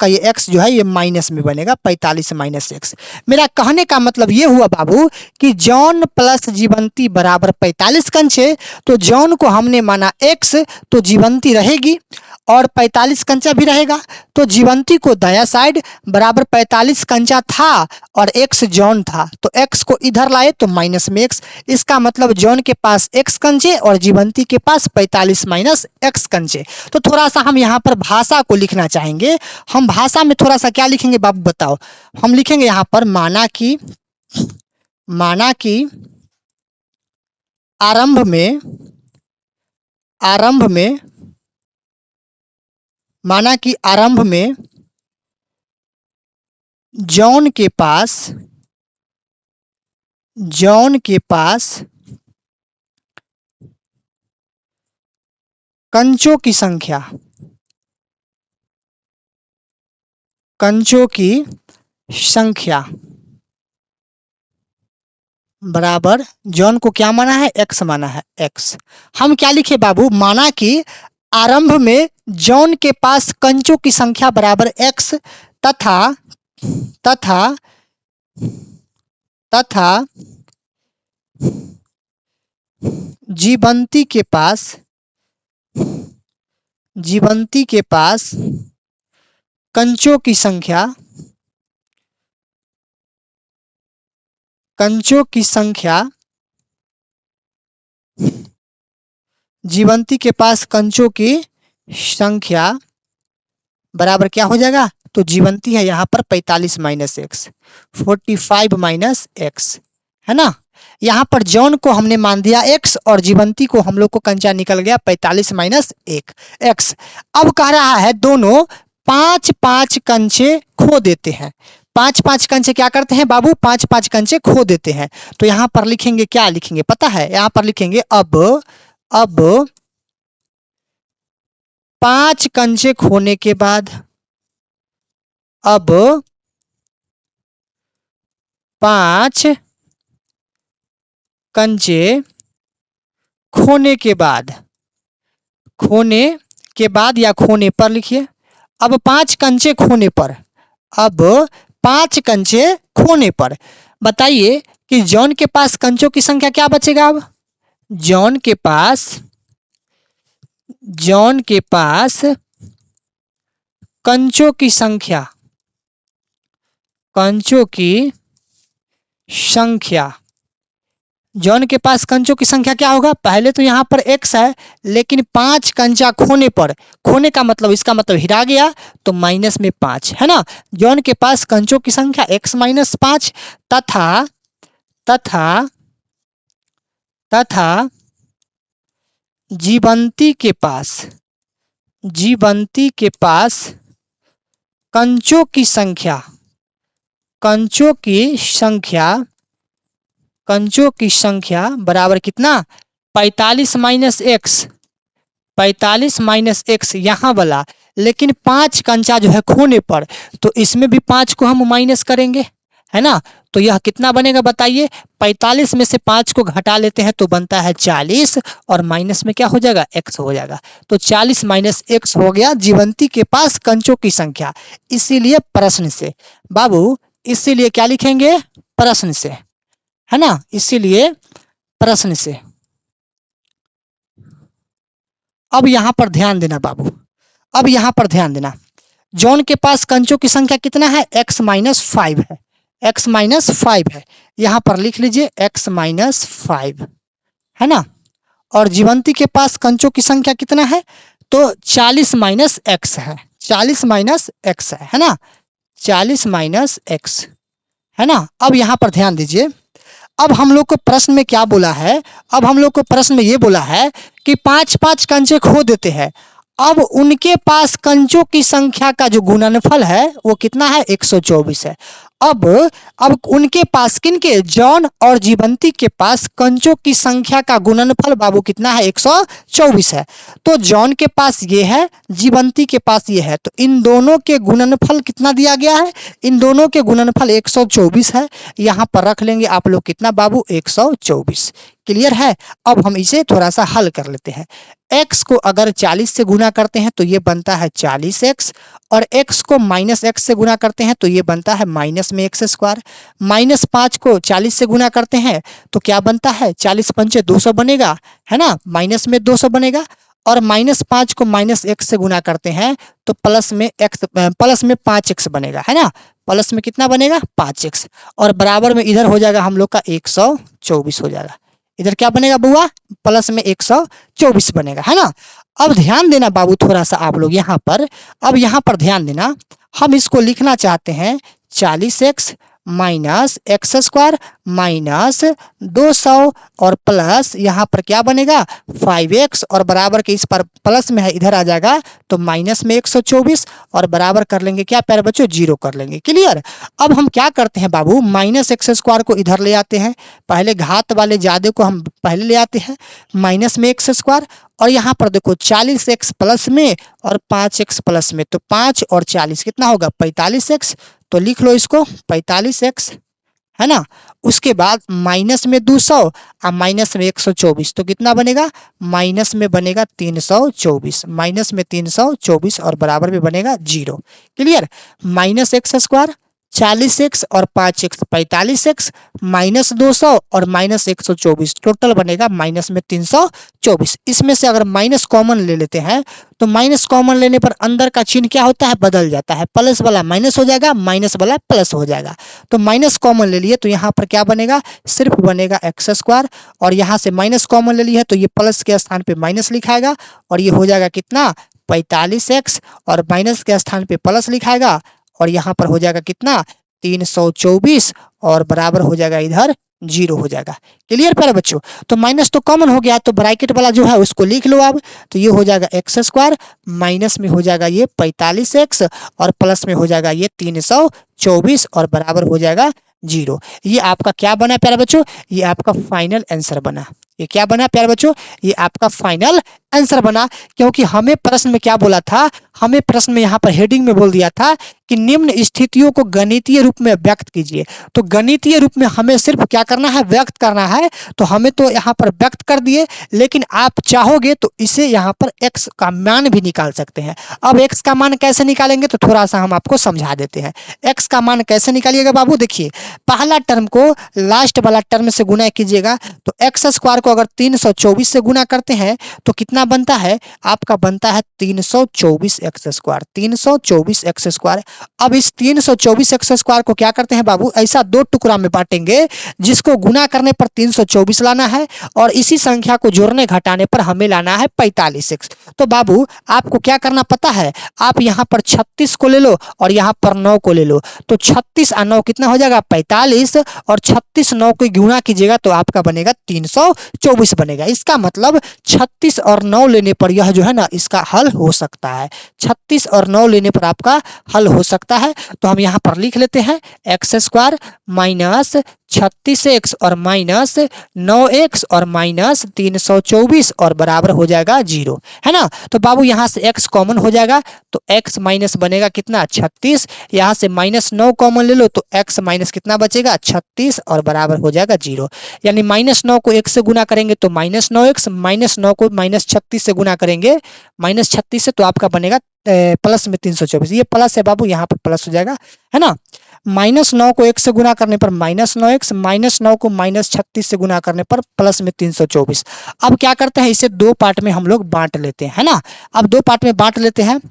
S1: ये x जो है ये माइनस में बनेगा, 45 माइनस x। मेरा कहने का मतलब ये हुआ बाबू कि जॉन प्लस जीवंती बराबर 45 कंचे, तो जॉन को हमने माना x, तो जीवंती रहेगी और 45 कंचा भी रहेगा। तो जीवंती को दाया साइड बराबर 45 कंचा था और x जॉन था, तो x को इधर लाए तो माइनस में x। इसका मतलब जॉन के पास x कंचे और जीवंती के पास 45 माइनस x कंचे। तो थोड़ा सा हम यहाँ पर भाषा को लिखना चाहेंगे। हम भाषा में थोड़ा सा क्या लिखेंगे बाबू बताओ, हम लिखेंगे यहाँ पर माना कि आरंभ में जॉन के पास कंचों की संख्या बराबर, जॉन को क्या माना है, x माना है, x। हम क्या लिखे बाबू, माना कि आरंभ में जॉन के पास कंचों की संख्या बराबर x तथा जीवंती के पास कंचों की संख्या बराबर क्या हो जाएगा, तो जीवंती है यहाँ पर 45 माइनस एक्स, 45 माइनस एक्स, है ना। यहाँ पर जॉन को हमने मान दिया x और जीवंती को हम लोग को कंचा निकल गया 45 माइनस x। अब कह रहा है दोनों 5-5 कंचे खो देते हैं। 5-5 कंचे क्या करते हैं बाबू, 5-5 कंचे खो देते हैं। तो यहाँ पर लिखेंगे, क्या लिखेंगे पता है, यहाँ पर लिखेंगे अब 5 कंचे खोने के बाद, अब 5 कंचे खोने के बाद या खोने पर लिखिए। अब 5 कंचे खोने पर, अब 5 कंचे खोने पर बताइए कि जॉन के पास कंचों की संख्या क्या बचेगा। अब जॉन के पास कंचों की संख्या जॉन के पास कंचों की संख्या क्या होगा, पहले तो यहाँ पर x है, लेकिन 5 कंचा खोने पर, खोने का मतलब इसका मतलब हिरा गया, तो माइनस में 5 है ना। जॉन के पास कंचों की संख्या x माइनस 5 तथा तथा तथा जीवंती के पास कंचों की संख्या बराबर कितना, 45 माइनस एक्स यहाँ वाला, लेकिन 5 कंचा जो है खोने पर, तो इसमें भी 5 को हम माइनस करेंगे, है ना। तो यह कितना बनेगा बताइए, 45 में से 5 को घटा लेते हैं तो बनता है 40, और माइनस में क्या हो जाएगा, x हो जाएगा। तो 40 माइनस x हो गया जीवंती के पास कंचों की संख्या। इसीलिए प्रश्न से बाबू, इसीलिए क्या लिखेंगे, प्रश्न से, है ना, इसीलिए प्रश्न से। अब यहां पर ध्यान देना बाबू, अब यहां पर ध्यान देना, जॉन के पास कंचों की संख्या कितना है, x माइनस 5 है, x माइनस 5 है, यहां पर लिख लीजिए x माइनस 5, है ना। और जीवंती के पास कंचों की संख्या कितना है, तो 40 माइनस x है, 40 माइनस x है ना, 40 माइनस x, है ना। अब यहां पर ध्यान दीजिए, अब हम लोग को प्रश्न में क्या बोला है, अब हम लोग को प्रश्न में ये बोला है कि 5-5 कंचे खो देते हैं, अब उनके पास कंचों की संख्या का जो गुणनफल है वो कितना है, 124 है। अब उनके पास, किनके, जॉन और जीवंती के पास कंचों की संख्या का गुणनफल बाबू कितना है, 124 है। तो जॉन के पास ये है, जीवंती के पास ये है, तो इन दोनों के गुणनफल कितना दिया गया है, इन दोनों के गुणनफल 124 है। यहाँ पर रख लेंगे आप लोग कितना बाबू, 124। क्लियर है। अब हम इसे थोड़ा सा हल कर लेते हैं। x को अगर 40 से गुना करते हैं तो ये बनता है 40x, और x को माइनस x से गुना करते हैं तो ये बनता है माइनस में x स्क्वायर। माइनस 5 को 40 से गुना करते हैं तो क्या बनता है, 40 पंचे 200 बनेगा, है ना, माइनस में 200 बनेगा। और माइनस 5 को माइनस x से गुना करते हैं तो प्लस में 5x बनेगा, है ना, प्लस में कितना बनेगा, 5x, और बराबर में इधर हो जाएगा हम लोग का 124 हो जाएगा। इधर क्या बनेगा बुआ, प्लस में 124 बनेगा, है ना। अब ध्यान देना बाबू थोड़ा सा आप लोग यहाँ पर, अब यहाँ पर ध्यान देना, हम इसको लिखना चाहते हैं 40x minus x square minus 200 और प्लस यहाँ पर क्या बनेगा 5x, और बराबर के इस पर प्लस में है, इधर आ जाएगा तो माइनस में 124, और बराबर कर लेंगे क्या प्यारे बच्चों, 0 कर लेंगे। क्लियर। अब हम क्या करते हैं बाबू, माइनस एक्स स्क्वायर को इधर ले आते हैं, पहले घात वाले ज्यादा को हम पहले ले आते हैं, माइनस में एक्स स्क्वायर, और यहाँ पर देखो 40x प्लस में और 5x प्लस में, तो 5 और 40 कितना होगा 45x, तो लिख लो इसको 45x, है ना। उसके बाद माइनस में 200 और माइनस में 124, तो कितना बनेगा, माइनस में बनेगा 324, माइनस में 324 और बराबर में बनेगा 0। Clear. Minus x square 40x और 5x 45x माइनस 200 और माइनस 124, टोटल बनेगा माइनस में 324। इसमें से अगर माइनस कॉमन ले लेते हैं तो माइनस कॉमन लेने पर अंदर का चिन्ह क्या होता है, बदल जाता है, प्लस वाला माइनस हो जाएगा, माइनस वाला प्लस हो जाएगा। तो माइनस कॉमन ले लिए तो यहाँ पर क्या बनेगा, सिर्फ बनेगा एक्स स्क्वायर, और यहाँ से माइनस कॉमन ले लिया तो ये प्लस के स्थान पे माइनस लिखाएगा, और ये हो जाएगा कितना 45x, और माइनस के स्थान पे प्लस लिखाएगा, और यहाँ पर हो जाएगा कितना 324, और बराबर हो जाएगा इधर 0 हो जाएगा। क्लियर प्यारे बच्चों। तो माइनस तो कॉमन हो गया, तो ब्रैकेट वाला जो है उसको लिख लो अब, तो ये हो जाएगा एक्स स्क्वायर, माइनस में हो जाएगा ये 45x, और प्लस में हो जाएगा ये 324, और बराबर हो जाएगा 0। ये आपका क्या बना प्यारे बच्चों, ये आपका फाइनल आंसर बना। ये क्या बना प्यारे बच्चों, ये आपका फाइनल आंसर बना। क्योंकि हमें प्रश्न में क्या बोला था, हमें प्रश्न में यहाँ पर हेडिंग में बोल दिया था कि निम्न स्थितियों को गणितीय रूप में व्यक्त कीजिए। तो गणितीय रूप में हमें सिर्फ क्या करना है, व्यक्त करना है। तो हमें तो यहाँ पर व्यक्त कर दिए, लेकिन आप चाहोगे तो इसे यहाँ पर x का मान भी निकाल सकते हैं। अब x का मान कैसे निकालेंगे तो थोड़ा सा हम आपको समझा देते हैं। x का मान कैसे निकालिएगा बाबू, देखिए पहला टर्म को लास्ट वाला टर्म से गुना कीजिएगा, तो एक्स स्क्वायर को अगर 324 से गुना करते हैं तो कितना बनता है, आपका बनता है 324 एक्स स्क्वायर, 324 एक्स स्क्वायर। अब इस 324 एक्स स्क्वायर को क्या करते हैं बाबू, ऐसा दो टुकड़ा में बांटेंगे जिसको गुना करने पर 324 लाना है और इसी संख्या को जोड़ने घटाने पर हमें लाना है 45 एक्स। तो बाबू आपको क्या करना पता है, आप यहाँ पर 36 को ले लो और यहाँ पर 9 को ले लो, तो 36 और 9 कितना हो जाएगा 45, और 36 9 को गुणा कीजिएगा तो आपका बनेगा 324 बनेगा। इसका मतलब 36 और 9 लेने पर यह जो है ना इसका हल हो सकता है, 36 और 9 लेने पर आपका हल हो सकता है। तो हम यहाँ पर लिख लेते हैं एक्स स्क्वायर माइनस 36x और माइनस 9x और माइनस 324 और बराबर हो जाएगा 0, है ना। तो बाबू यहाँ से x कॉमन हो जाएगा तो x माइनस बनेगा कितना 36, यहाँ से माइनस 9 कॉमन ले लो तो x माइनस कितना बचेगा 36 और बराबर हो जाएगा 0। यानी माइनस 9 को 1 से गुना करेंगे तो माइनस 9x, माइनस 9 को माइनस 36 से गुना करेंगे माइनस 36 से, तो आपका बनेगा प्लस में 324, ये प्लस है बाबू, यहाँ पर प्लस हो जाएगा, है ना। माइनस 9 को 1 से गुना करने पर माइनस 9x, माइनस 9 को माइनस 36 से गुना करने पर प्लस में 324। अब क्या करते हैं, इसे दो पार्ट में हम लोग बांट लेते हैं, है ना। अब दो पार्ट में बांट लेते हैं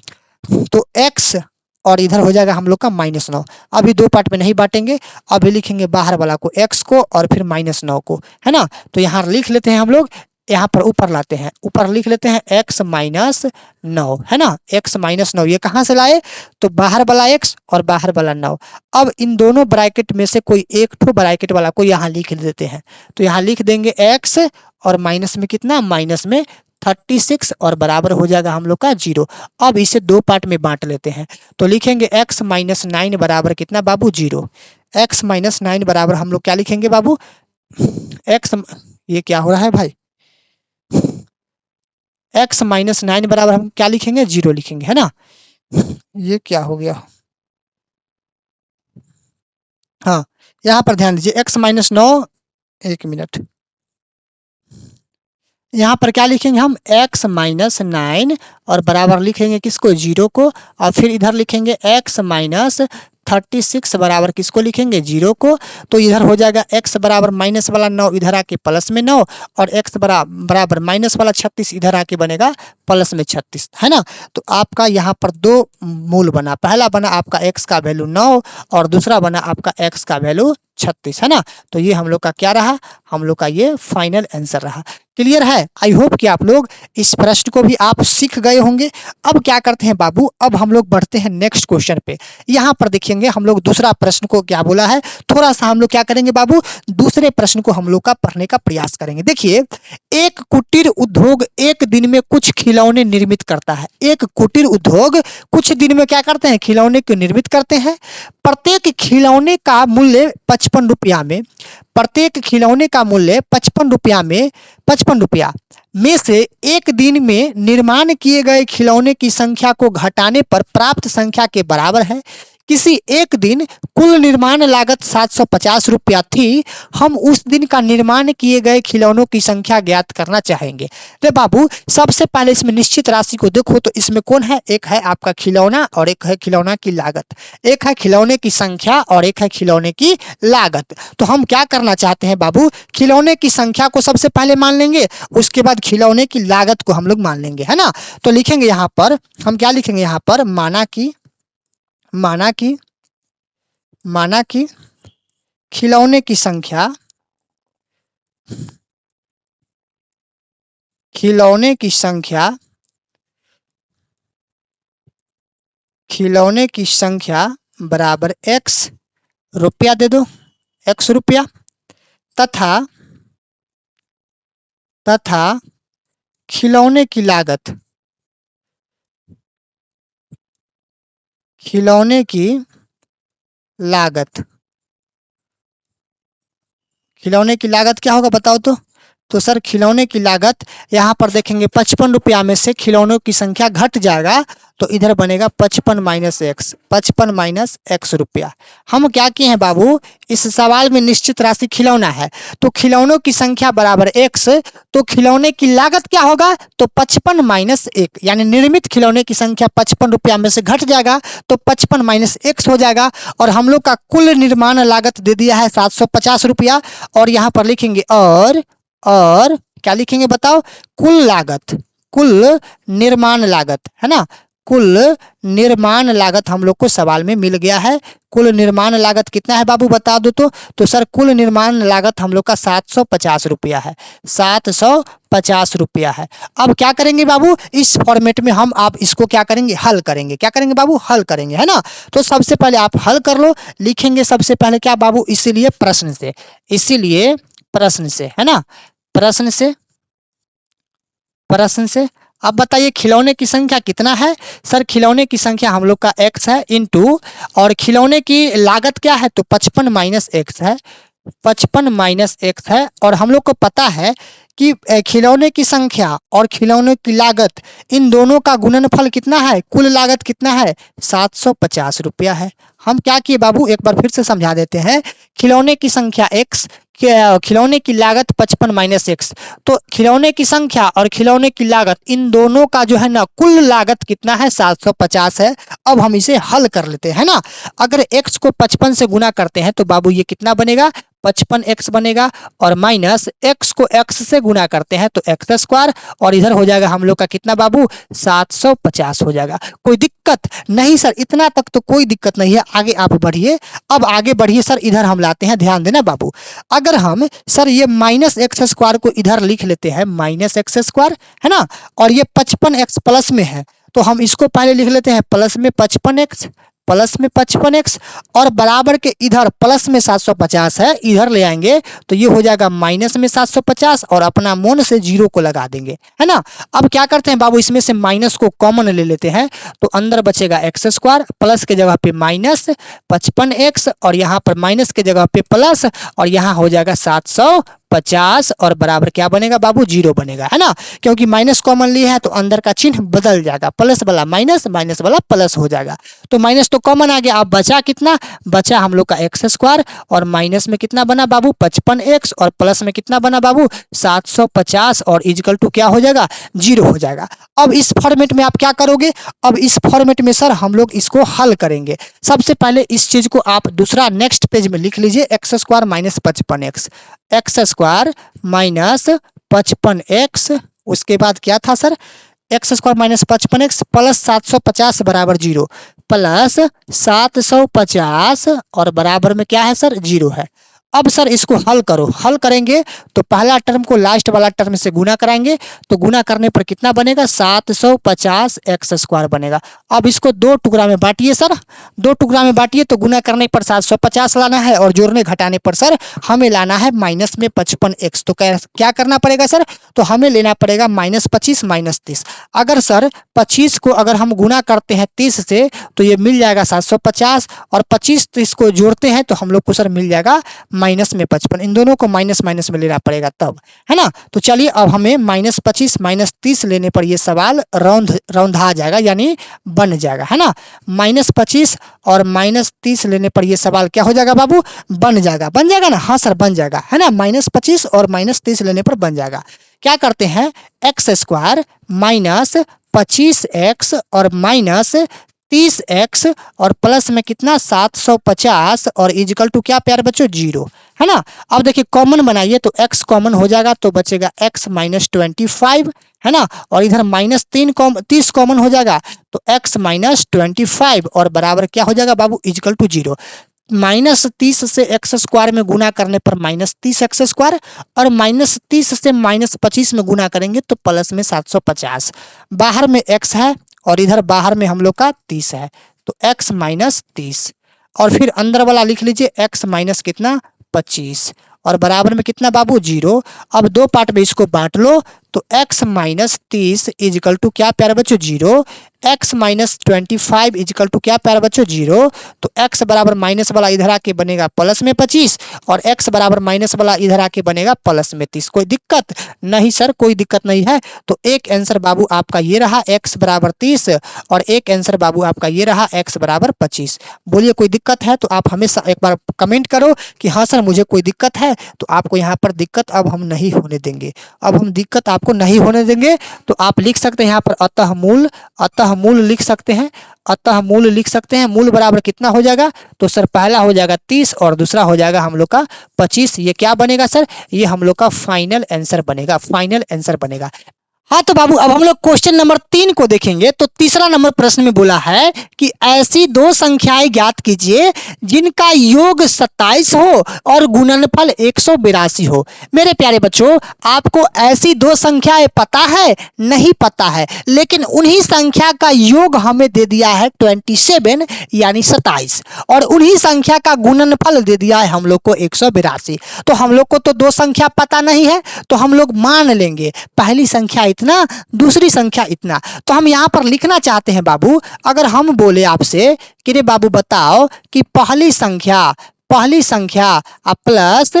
S1: तो x और इधर हो जाएगा हम लोग का माइनस 9। अभी दो पार्ट में नहीं बांटेंगे, अभी लिखेंगे बाहर वाला को x को और फिर माइनस 9 को, है ना। तो यहाँ लिख लेते हैं हम लोग, यहाँ पर ऊपर लाते हैं, ऊपर लिख लेते हैं x माइनस 9, है ना, x माइनस 9। ये कहाँ से लाए, तो बाहर वाला x और बाहर वाला 9। अब इन दोनों ब्रैकेट में से कोई एक ठो ब्रैकेट वाला को यहाँ लिख देते हैं, तो यहाँ लिख देंगे x और माइनस में कितना, माइनस में 36 और बराबर हो जाएगा हम लोग का 0। अब इसे दो पार्ट में बांट लेते हैं, तो लिखेंगे x माइनस 9 बराबर कितना बाबू 0। x माइनस 9 बराबर हम लोग क्या लिखेंगे बाबू, x, ये क्या हो रहा है भाई, x माइनस 9 बराबर हम क्या लिखेंगे 0 लिखेंगे, है ना। ये क्या हो गया, हाँ यहाँ पर ध्यान दीजिए x माइनस 9, एक मिनट, यहाँ पर क्या लिखेंगे हम x माइनस 9 और बराबर लिखेंगे किसको 0 को, और फिर इधर लिखेंगे x माइनस 36 बराबर किसको लिखेंगे 0 को। तो इधर हो जाएगा x बराबर माइनस वाला 9 इधर आके प्लस में 9 और x बराबर माइनस वाला 36 इधर आके बनेगा प्लस में 36, है ना। तो आपका यहाँ पर दो मूल बना, पहला बना आपका x का वैल्यू 9 और दूसरा बना आपका x का वैल्यू 36, है ना। तो ये हम लोग का क्या रहा, हम लोग का ये फाइनल आंसर रहा। क्लियर है, आई होप कि आप लोग इस प्रश्न को भी आप सीख गए होंगे। अब क्या करते हैं बाबू, अब हम लोग बढ़ते हैं नेक्स्ट क्वेश्चन पे। यहाँ पर देखेंगे हम लोग दूसरा प्रश्न को क्या बोला है, थोड़ा सा हम लोग क्या करेंगे बाबू, दूसरे प्रश्न को हम लोग का पढ़ने का प्रयास करेंगे। देखिए, एक कुटीर उद्योग एक दिन में कुछ खिलौने निर्मित करता है। एक कुटीर उद्योग कुछ दिन में क्या करते हैं, खिलौने को निर्मित करते हैं। प्रत्येक खिलौने का मूल्य 55 रुपया में, प्रत्येक खिलौने का मूल्य 55 रुपया में से एक दिन में निर्माण किए गए खिलौने की संख्या को घटाने पर प्राप्त संख्या के बराबर है। किसी एक दिन कुल निर्माण लागत 750 रुपया थी, हम उस दिन का निर्माण किए गए खिलौनों की संख्या ज्ञात करना चाहेंगे। तो बाबू सबसे पहले इसमें निश्चित राशि को देखो, तो इसमें कौन है, एक है आपका खिलौना और एक है खिलौना की लागत, एक है खिलौने की संख्या और एक है खिलौने की लागत। तो हम क्या करना चाहते हैं बाबू, खिलौने की संख्या को सबसे पहले मान लेंगे, उसके बाद खिलौने की लागत को हम लोग मान लेंगे, है ना। तो लिखेंगे यहाँ पर, हम क्या लिखेंगे यहाँ पर, माना कि खिलौने की संख्या, खिलौने की संख्या बराबर x रुपया दे दो, x रुपया, तथा खिलौने की लागत, खिलौने की लागत क्या होगा बताओ तो सर खिलौने की लागत यहाँ पर देखेंगे 55 रुपया में से खिलौनों की संख्या घट जाएगा तो इधर बनेगा 55 माइनस x रुपया। हम क्या किए हैं बाबू, इस सवाल में निश्चित राशि खिलौना है तो खिलौनों की संख्या बराबर x, तो खिलौने की लागत क्या होगा, तो 55 माइनस 1, यानी निर्मित खिलौने की संख्या 55 रुपया में से घट जाएगा तो 55 माइनस x हो जाएगा। और हम लोग का कुल निर्माण लागत दे दिया है 750 रुपया, और यहाँ पर लिखेंगे और और क्या लिखेंगे बताओ, कुल लागत, कुल निर्माण लागत, है ना, कुल निर्माण लागत हम लोग को सवाल में मिल गया है। कुल निर्माण लागत कितना है बाबू बता दो तो सर कुल निर्माण लागत हम लोग का 750 रुपया है, 750 रुपया है। अब क्या करेंगे बाबू, इस फॉर्मेट में हम आप इसको क्या करेंगे, हल करेंगे। क्या करेंगे बाबू, हल करेंगे, है ना। तो सबसे पहले आप हल कर लो, लिखेंगे सबसे पहले क्या बाबू, इसीलिए प्रश्न से, इसीलिए प्रश्न से, है ना, प्रश्न से, प्रश्न से। अब बताइए खिलौने की संख्या कितना है। सर खिलौने की संख्या हम लोग का x है इंटू, और खिलौने की लागत क्या है, तो 55 माइनस एक्स है, 55 माइनस एक्स है। और हम लोग को पता है कि खिलौने की संख्या और खिलौने की लागत, इन दोनों का गुणनफल कितना है, कुल लागत कितना है, 750 रुपया है। हम क्या किए बाबू, एक बार फिर से समझा देते हैं। खिलौने की संख्या x, खिलौने की लागत 55 माइनस एक्स, तो खिलौने की संख्या और खिलौने की लागत, इन दोनों का जो है ना कुल लागत कितना है, 750 है। अब हम इसे हल कर लेते हैं ना। अगर x को 55 से गुना करते हैं तो बाबू ये कितना बनेगा, 55x बनेगा, और माइनस x को x से गुना करते हैं तो एक्स स्क्वायर, और इधर हो जाएगा हम लोग का कितना बाबू, 750 हो जाएगा। कोई दिक्कत नहीं सर, इतना तक तो कोई दिक्कत नहीं है। आगे आप बढ़िए, अब आगे बढ़िए सर, इधर हम लाते हैं, ध्यान देना बाबू। अगर हम सर ये माइनस एक्स स्क्वायर को इधर लिख लेते हैं, माइनस एक्स स्क्वायर, है ना, और ये 55x प्लस में है, तो हम इसको पहले लिख लेते हैं प्लस में 55x, प्लस में 55x, और बराबर के इधर प्लस में 750 है, इधर ले आएंगे तो ये हो जाएगा माइनस में 750, और अपना मन से जीरो को लगा देंगे, है ना। अब क्या करते हैं बाबू, इसमें से माइनस को कॉमन ले लेते हैं, तो अंदर बचेगा एक्स स्क्वायर, प्लस के जगह पे माइनस 55x, और यहाँ पर माइनस के जगह पे प्लस, और यहाँ हो जाएगा 750, और बराबर क्या बनेगा बाबू, जीरो बनेगा, है ना। क्योंकि माइनस कॉमन लिया है तो अंदर का चिन्ह बदल जाएगा, प्लस वाला माइनस, माइनस वाला प्लस हो जाएगा। तो माइनस तो कॉमन आ गया, अब बचा कितना, बचा हम लोग का एक्स स्क्वायर, और माइनस में कितना बना बाबू 55x, और प्लस में कितना बना बाबू 750, और इजकल टू क्या हो जाएगा, जीरो हो जाएगा। अब इस फॉर्मेट में आप क्या करोगे, अब इस फॉर्मेट में सर हम लोग इसको हल करेंगे। सबसे पहले इस चीज को आप दूसरा नेक्स्ट पेज में लिख लीजिए, x square minus 55x, x square minus 55x, उसके बाद क्या था sir, x square minus 55x plus 750 बराबर जीरो, प्लस 750 और बराबर में क्या है सर, जीरो है। अब सर इसको हल करो, हल करेंगे तो पहला टर्म को लास्ट वाला टर्म से गुना कराएंगे, तो गुना करने पर कितना बनेगा, 750 एक्स स्क्वायर बनेगा। अब इसको दो टुकड़ा में बांटिए सर, दो टुकड़ा में बांटिए, तो गुना करने पर 750 लाना है, और जोड़ने घटाने पर सर हमें लाना है माइनस में 55x। तो क्या करना पड़ेगा सर, तो हमें लेना पड़ेगा माइनस 25 माइनस 30। अगर सर 25 को अगर हम गुना करते हैं 30 से तो ये मिल जाएगा 750, और 25 30 को जोड़ते हैं तो हम लोग को सर मिल जाएगा माइनस में 55। इन दोनों को माइनस माइनस में लेना पड़ेगा तब, है ना। तो चलिए अब हमें माइनस 25 माइनस 30 लेने पर ये सवाल रौंधा जाएगा, यानी बन जाएगा, है ना। माइनस 25 और माइनस 30 लेने पर ये सवाल क्या हो जाएगा बाबू, बन जाएगा, बन जाएगा ना, हाँ सर बन जाएगा, है ना। माइनस 25 और माइनस 30 लेने पर बन जाएगा। क्या करते हैं, एक्स स्क्वायर माइनस 25x और माइनस 30x, और प्लस में कितना 750, और इजिकल टू क्या प्यार बच्चों, जीरो, है ना। अब देखिए कॉमन बनाइए तो x कॉमन हो जाएगा, तो बचेगा x माइनस 25, है ना, और इधर माइनस 30 कॉमन हो जाएगा, तो x माइनस 25, और बराबर क्या हो जाएगा बाबू, इजिकल टू जीरो। माइनस 30 से एक्स स्क्वायर में गुना करने पर माइनस 30 एक्स स्क्वायर, और माइनस 30 से माइनस 25 में गुना करेंगे तो प्लस में 750। बाहर में x है और इधर बाहर में हम लोग का 30 है, तो x माइनस 30, और फिर अंदर वाला लिख लीजिए x माइनस कितना 25, और बराबर में कितना बाबू, जीरो। अब दो पार्ट में इसको बांट लो, तो x माइनस 30 इजिकल टू क्या प्यारे बच्चों, zero. x minus 25 equal to क्या प्यारे बच्चों, जीरो। तो x बराबर माइनस वाला इधर आके बनेगा प्लस में 25, और x बराबर माइनस वाला इधर आके बनेगा प्लस में 30। कोई दिक्कत नहीं सर, कोई दिक्कत नहीं है। तो एक आंसर बाबू आपका ये रहा, x बराबर 30, और एक आंसर बाबू आपका ये रहा, x बराबर 25। बोलिए कोई दिक्कत है तो आप हमेशा एक बार कमेंट करो कि हाँ सर मुझे कोई दिक्कत है, तो आपको यहाँ पर दिक्कत अब हम नहीं होने देंगे, अब हम दिक्कत आपको नहीं होने देंगे। तो आप लिख सकते हैं यहाँ पर अतः मूल लिख सकते हैं, अतः मूल लिख सकते हैं। मूल बराबर कितना हो जाएगा, तो सर पहला हो जाएगा 30 और दूसरा हो जाएगा हम लोग का 25। ये क्या बनेगा सर, ये हम लोग का फाइनल आंसर बनेगा, फाइनल आंसर बनेगा। हाँ तो बाबू अब हम लोग क्वेश्चन नंबर 3 को देखेंगे। तो तीसरा नंबर प्रश्न में बोला है कि ऐसी दो संख्याएं ज्ञात कीजिए जिनका योग 27 हो और गुणनफल 182 हो। मेरे प्यारे बच्चों, आपको ऐसी दो संख्याएं पता है? नहीं पता है, लेकिन उन्हीं संख्या का योग हमें दे दिया है 27 यानी 27, और उन्हीं संख्या का गुणनफल दे दिया है हम लोग को 182। तो हम लोग को तो दो संख्या पता नहीं है, तो हम लोग मान लेंगे पहली संख्या इतना, दूसरी संख्या इतना। तो हम यहाँ पर लिखना चाहते हैं बाबू, अगर हम बोले आपसे कि रे बाबू बताओ कि पहली संख्या प्लस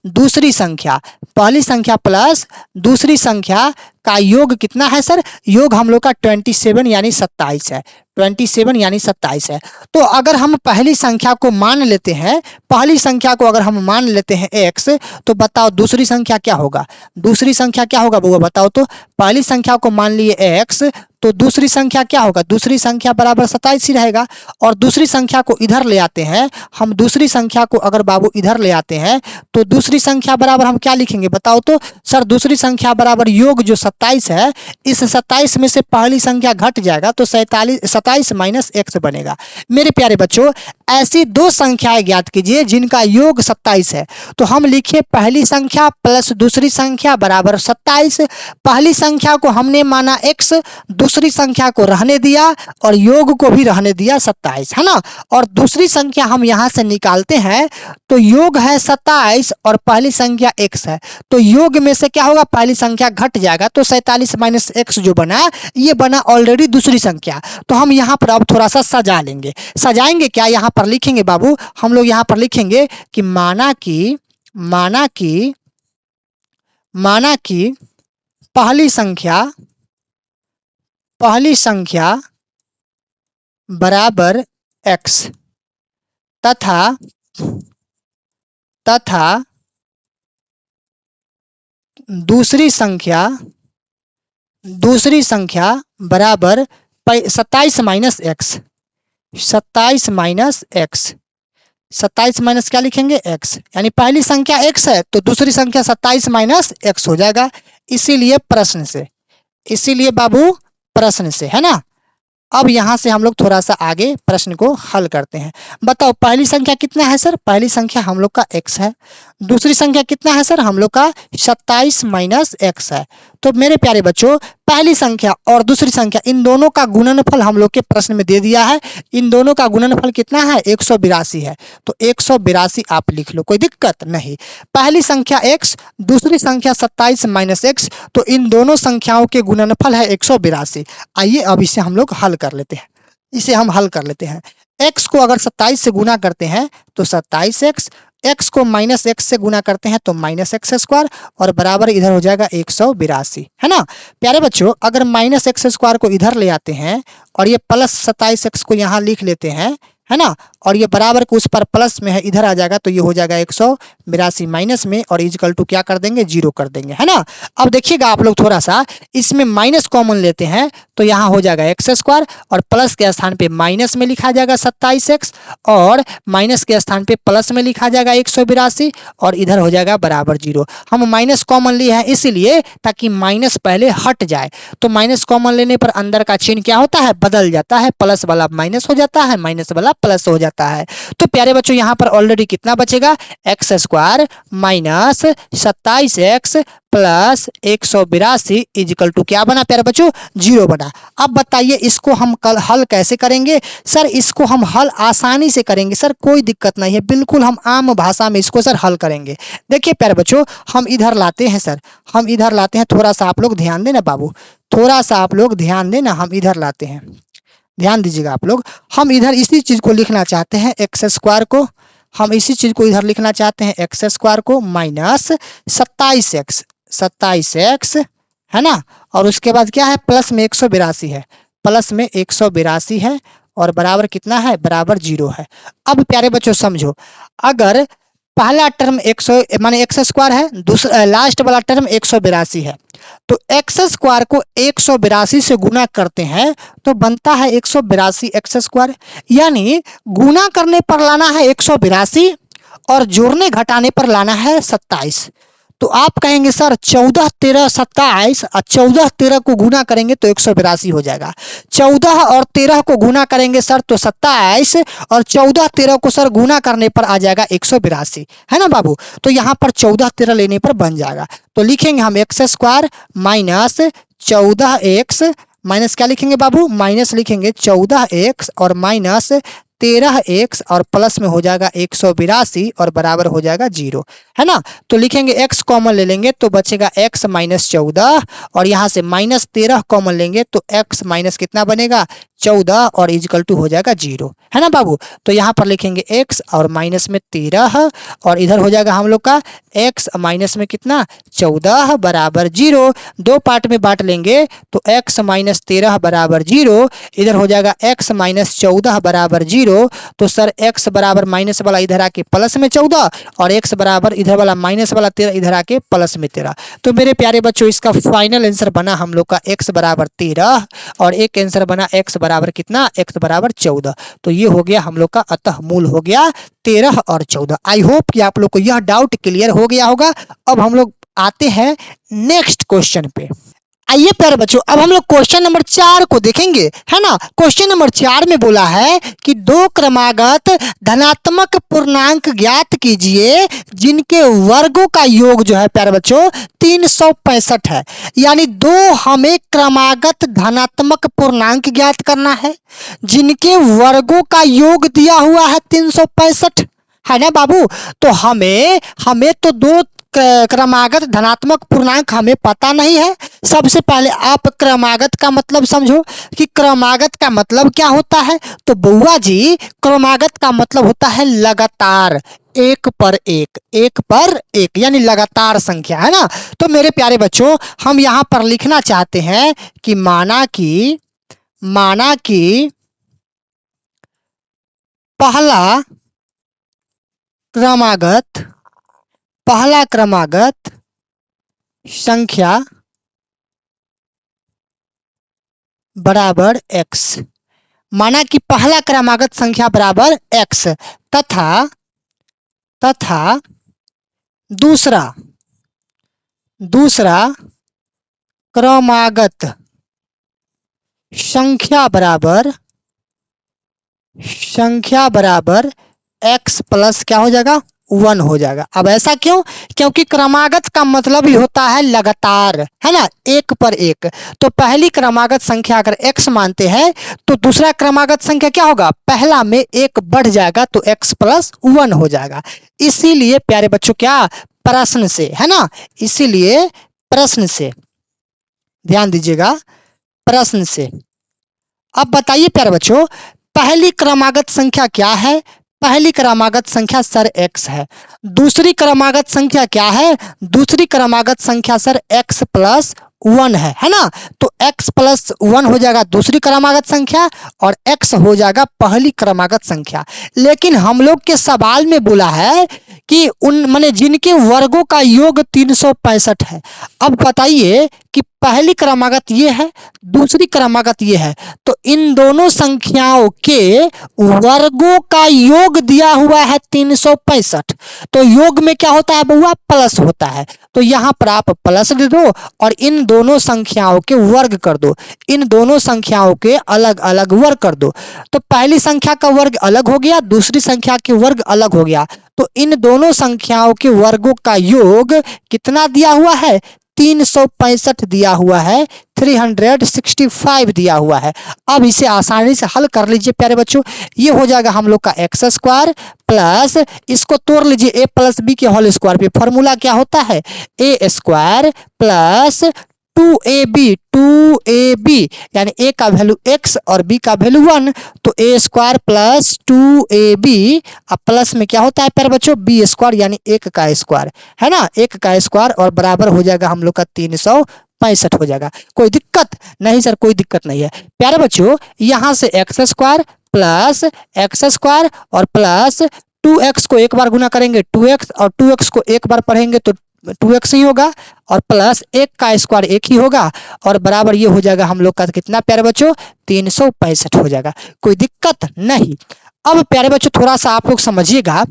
S1: दूसरी संख्या, पहली संख्या प्लस दूसरी संख्या का योग कितना है सर? योग हम लोग का 27 यानी 27 है, 27 यानी 27 है। तो अगर हम पहली संख्या को मान लेते हैं, पहली संख्या को अगर हम मान लेते हैं x, तो बताओ दूसरी संख्या क्या होगा? दूसरी संख्या क्या होगा बुआ बताओ तो? पहली संख्या को मान लिए x, तो दूसरी संख्या क्या होगा? दूसरी संख्या बराबर 27 ही रहेगा। और दूसरी संख्या को इधर ले आते हैं हम, दूसरी संख्या को अगर बाबू इधर ले आते हैं तो दूसरी संख्या बराबर हम क्या लिखेंगे बताओ तो? सर दूसरी संख्या बराबर योग जो 27 है, इस 27 में से पहली संख्या घट जाएगा तो 27 माइनस x बनेगा। मेरे प्यारे बच्चों, ऐसी दो संख्याएं ज्ञात कीजिए जिनका योग 27 है। तो हम लिखे पहली संख्या प्लस दूसरी संख्या बराबर 27। पहली संख्या को हमने माना x, दूसरी संख्या को रहने दिया और योग को भी रहने दिया 27, है ना। और दूसरी संख्या हम यहां से निकालते हैं तो योग है 27 और पहली संख्या x है, तो योग में से क्या होगा? पहली संख्या घट जाएगा तो 47 माइनस x जो बना, ये बना ऑलरेडी दूसरी संख्या। तो हम यहाँ पर अब थोड़ा सा सजा लेंगे। सजाएंगे क्या? यहाँ पर लिखेंगे बाबू, हम लोग यहाँ पर लिखेंगे कि माना कि पहली संख्या बराबर x तथा दूसरी संख्या बराबर 27 माइनस x, 27 माइनस क्या लिखेंगे? x, यानी पहली संख्या x है तो दूसरी संख्या 27 माइनस x हो जाएगा। इसीलिए बाबू प्रश्न से, है ना। अब यहां से हम लोग थोड़ा सा आगे प्रश्न को हल करते हैं। बताओ पहली संख्या कितना है सर? पहली संख्या हम लोग का x है। दूसरी संख्या कितना है सर? हम लोग का 27 माइनस x है। तो मेरे प्यारे बच्चों, पहली संख्या और दूसरी संख्या इन दोनों का गुणनफल हम लोग के प्रश्न में दे दिया है। इन दोनों का गुणनफल कितना है? 182 है। तो 182 आप लिख लो, कोई दिक्कत नहीं। पहली संख्या x, दूसरी संख्या 27 माइनस x, तो इन दोनों संख्याओं के गुणनफल है 182। आइए अब इसे हम लोग हल कर लेते हैं। x को अगर 27 से गुना करते हैं तो 27x, x को माइनस x से गुना करते हैं तो माइनस x स्क्वायर, और बराबर इधर हो जाएगा 182, है ना। प्यारे बच्चों, अगर माइनस x स्क्वायर को इधर ले आते हैं और ये प्लस 27x को यहाँ लिख लेते हैं, है ना, और ये बराबर को उस पर प्लस में है, इधर आ जाएगा तो ये हो जाएगा 182 माइनस में, और इक्वल टू क्या कर देंगे? 0 कर देंगे, है ना। अब देखिएगा आप लोग थोड़ा सा इसमें माइनस कॉमन लेते हैं तो यहाँ हो जाएगा x स्क्वायर, और प्लस के स्थान पे माइनस में लिखा जाएगा 27x, और माइनस के स्थान पे प्लस में लिखा जाएगा 182, और इधर हो जाएगा बराबर 0। हम माइनस कॉमन लिए हैं इसीलिए ताकि माइनस पहले हट जाए। तो माइनस कॉमन लेने पर अंदर का चिन्ह क्या होता है? बदल जाता है, प्लस वाला माइनस हो जाता है, माइनस वाला प्लस हो जाता है। तो प्यारे बच्चों, यहाँ पर ऑलरेडी कितना बचेगा? x square minus 27x plus 182 equal to क्या बना प्यारे बच्चों? 0 बना। अब बताइए इसको हम कल हल कैसे करेंगे? सर इसको हम हल आसानी से करेंगे सर, कोई दिक्कत नहीं है, बिल्कुल हम आम भाषा में इसको सर हल करेंगे। देखिए प्यारे बच्चों, हम इधर लाते हैं सर, हम इधर लाते हैं, थोड़ा सा आप लोग ध्यान देना बाबू, थोड़ा सा आप लोग ध्यान देना। हम इधर लाते हैं, ध्यान दीजिएगा आप लोग। हम इधर इसी चीज को लिखना चाहते हैं, x स्क्वायर को, हम इसी चीज को इधर लिखना चाहते हैं, x स्क्वायर को माइनस 27x, है ना, और उसके बाद क्या है? प्लस में 182 है, प्लस में 182 है, और बराबर कितना है? बराबर 0 है। अब प्यारे बच्चों समझो, अगर पहला टर्म 100 माने एक्स स्क्वायर है, दूसरा लास्ट वाला टर्म 182 है। तो एक्स स्क्वायर को 182 से गुना करते हैं तो बनता है 182 एक्स स्क्वायर, यानी गुना करने पर लाना है 182 और जोड़ने घटाने पर लाना है 27। तो आप कहेंगे सर 14 13 27 और 14 13 को गुना करेंगे तो 182 हो जाएगा, 14 और 13 को गुना करेंगे सर तो 27 और 14 13 को सर गुना करने पर आ जाएगा 182, है ना बाबू। तो यहाँ पर 14 13 लेने पर बन जाएगा। तो लिखेंगे हम x square minus 14x minus क्या लिखेंगे बाबू, माइनस लिखेंगे 14x और माइनस 13x और प्लस में हो जाएगा 182 और बराबर हो जाएगा 0, है ना। तो लिखेंगे x कॉमन ले लेंगे तो बचेगा x माइनस 14 और यहाँ से माइनस 13 कॉमन लेंगे तो x माइनस कितना बनेगा 14 और इजकल टू हो जाएगा 0, है ना बाबू। तो यहाँ पर लिखेंगे x और माइनस में 13 और इधर हो जाएगा हम लोग का x माइनस में कितना 14 बराबर 0। दो पार्ट में बांट लेंगे तो x माइनस 13 बराबर 0, इधर हो जाएगा x माइनस 14 बराबर 0। तो सर x बराबर माइनस वाला इधर आके प्लस में 14 और x बराबर इधर वाला माइनस वाला 13 इधर आके प्लस में 13। तो मेरे प्यारे बच्चों इसका फाइनल आंसर बना हम लोग का x बराबर 13 और एक आंसर बना x बराबर कितना, x बराबर 14। तो ये हो गया हम लोग का अतः मूल हो गया 13 और 14। आई होप कि आप लोग को यह डाउट क्लियर हो गया होगा। अब हम लोग आते हैं नेक्स्ट क्वेश्चन पे। आइए प्यारे बच्चों अब हम लोग क्वेश्चन नंबर 4 को देखेंगे, है ना। क्वेश्चन नंबर 4 में बोला है कि दो क्रमागत धनात्मक पूर्णांक ज्ञात कीजिए जिनके वर्गों का योग जो है प्यारे बच्चों 365 है। यानी दो हमें क्रमागत धनात्मक पूर्णांक ज्ञात करना है जिनके वर्गों का योग दिया हुआ है 365, है ना बाबू। तो हमें तो दो क्रमागत धनात्मक पूर्णांक हमें पता नहीं है। सबसे पहले आप क्रमागत का मतलब समझो कि क्रमागत का मतलब क्या होता है। तो बुआ जी क्रमागत का मतलब होता है लगातार, एक पर एक यानी लगातार संख्या, है ना। तो मेरे प्यारे बच्चों हम यहाँ पर लिखना चाहते हैं कि माना कि पहला क्रमागत संख्या बराबर x, माना कि पहला क्रमागत संख्या बराबर x तथा दूसरा क्रमागत संख्या बराबर x प्लस क्या हो जाएगा 1 हो जाएगा। अब ऐसा क्यों, क्योंकि क्रमागत का मतलब ही होता है लगातार, है ना, एक पर एक। तो पहली क्रमागत संख्या अगर x मानते हैं तो दूसरा क्रमागत संख्या क्या होगा, पहला में एक बढ़ जाएगा तो x प्लस 1 हो जाएगा। इसीलिए प्यारे बच्चों क्या प्रश्न से, है ना, इसीलिए प्रश्न से ध्यान दीजिएगा, प्रश्न से। अब बताइए प्यारे बच्चों पहली क्रमागत संख्या क्या है। पहली क्रमागत संख्या सर x है। दूसरी क्रमागत संख्या क्या है, दूसरी क्रमागत संख्या सर x प्लस 1 है ना। तो x प्लस 1 हो जाएगा दूसरी क्रमागत संख्या और x हो जाएगा पहली क्रमागत संख्या। लेकिन हम लोग के सवाल में बोला है कि उन माने जिनके वर्गों का योग 365 है। अब बताइए कि पहली क्रमागत ये है, दूसरी क्रमागत ये है, तो इन दोनों संख्याओं के वर्गों का योग दिया हुआ है 365। तो योग में क्या होता है बउआ, प्लस होता है। तो यहाँ पर आप प्लस दे दो और इन दोनों संख्याओं के वर्ग कर दो, इन दोनों संख्याओं के अलग अलग वर्ग कर दो। तो पहली संख्या का वर्ग अलग हो गया, दूसरी संख्या के वर्ग अलग हो गया। तो इन दोनों संख्याओं के वर्गों का योग कितना दिया हुआ है, 365 दिया हुआ है, 365 दिया हुआ है। अब इसे आसानी से हल कर लीजिए प्यारे बच्चों। ये हो जाएगा हम लोग का एक्स स्क्वायर प्लस इसको तोड़ लीजिए a प्लस बी के होल स्क्वायर पे। फॉर्मूला क्या होता है, ए स्क्वायर प्लस 2ab यानी a का वैल्यू x और b का वैल्यू 1। तो a स्क्वायर प्लस 2ab अब प्लस में क्या होता है प्यारे बच्चों, b स्क्वायर यानी 1 का स्क्वायर, है ना, 1 का स्क्वायर और बराबर हो जाएगा हम लोग का 365 हो जाएगा। कोई दिक्कत नहीं सर, कोई दिक्कत नहीं है प्यारे बच्चों। यहाँ से एक्स स्क्वायर और प्लस 2x को एक बार गुना करेंगे 2x और 2x को एक बार पढ़ेंगे तो 2x ही होगा और प्लस 1 का स्क्वायर 1 ही होगा और बराबर ये हो जाएगा हम लोग का कितना प्यारे बच्चों 365 हो जाएगा। कोई दिक्कत नहीं। अब प्यारे बच्चों थोड़ा सा आप लोग समझिएगा,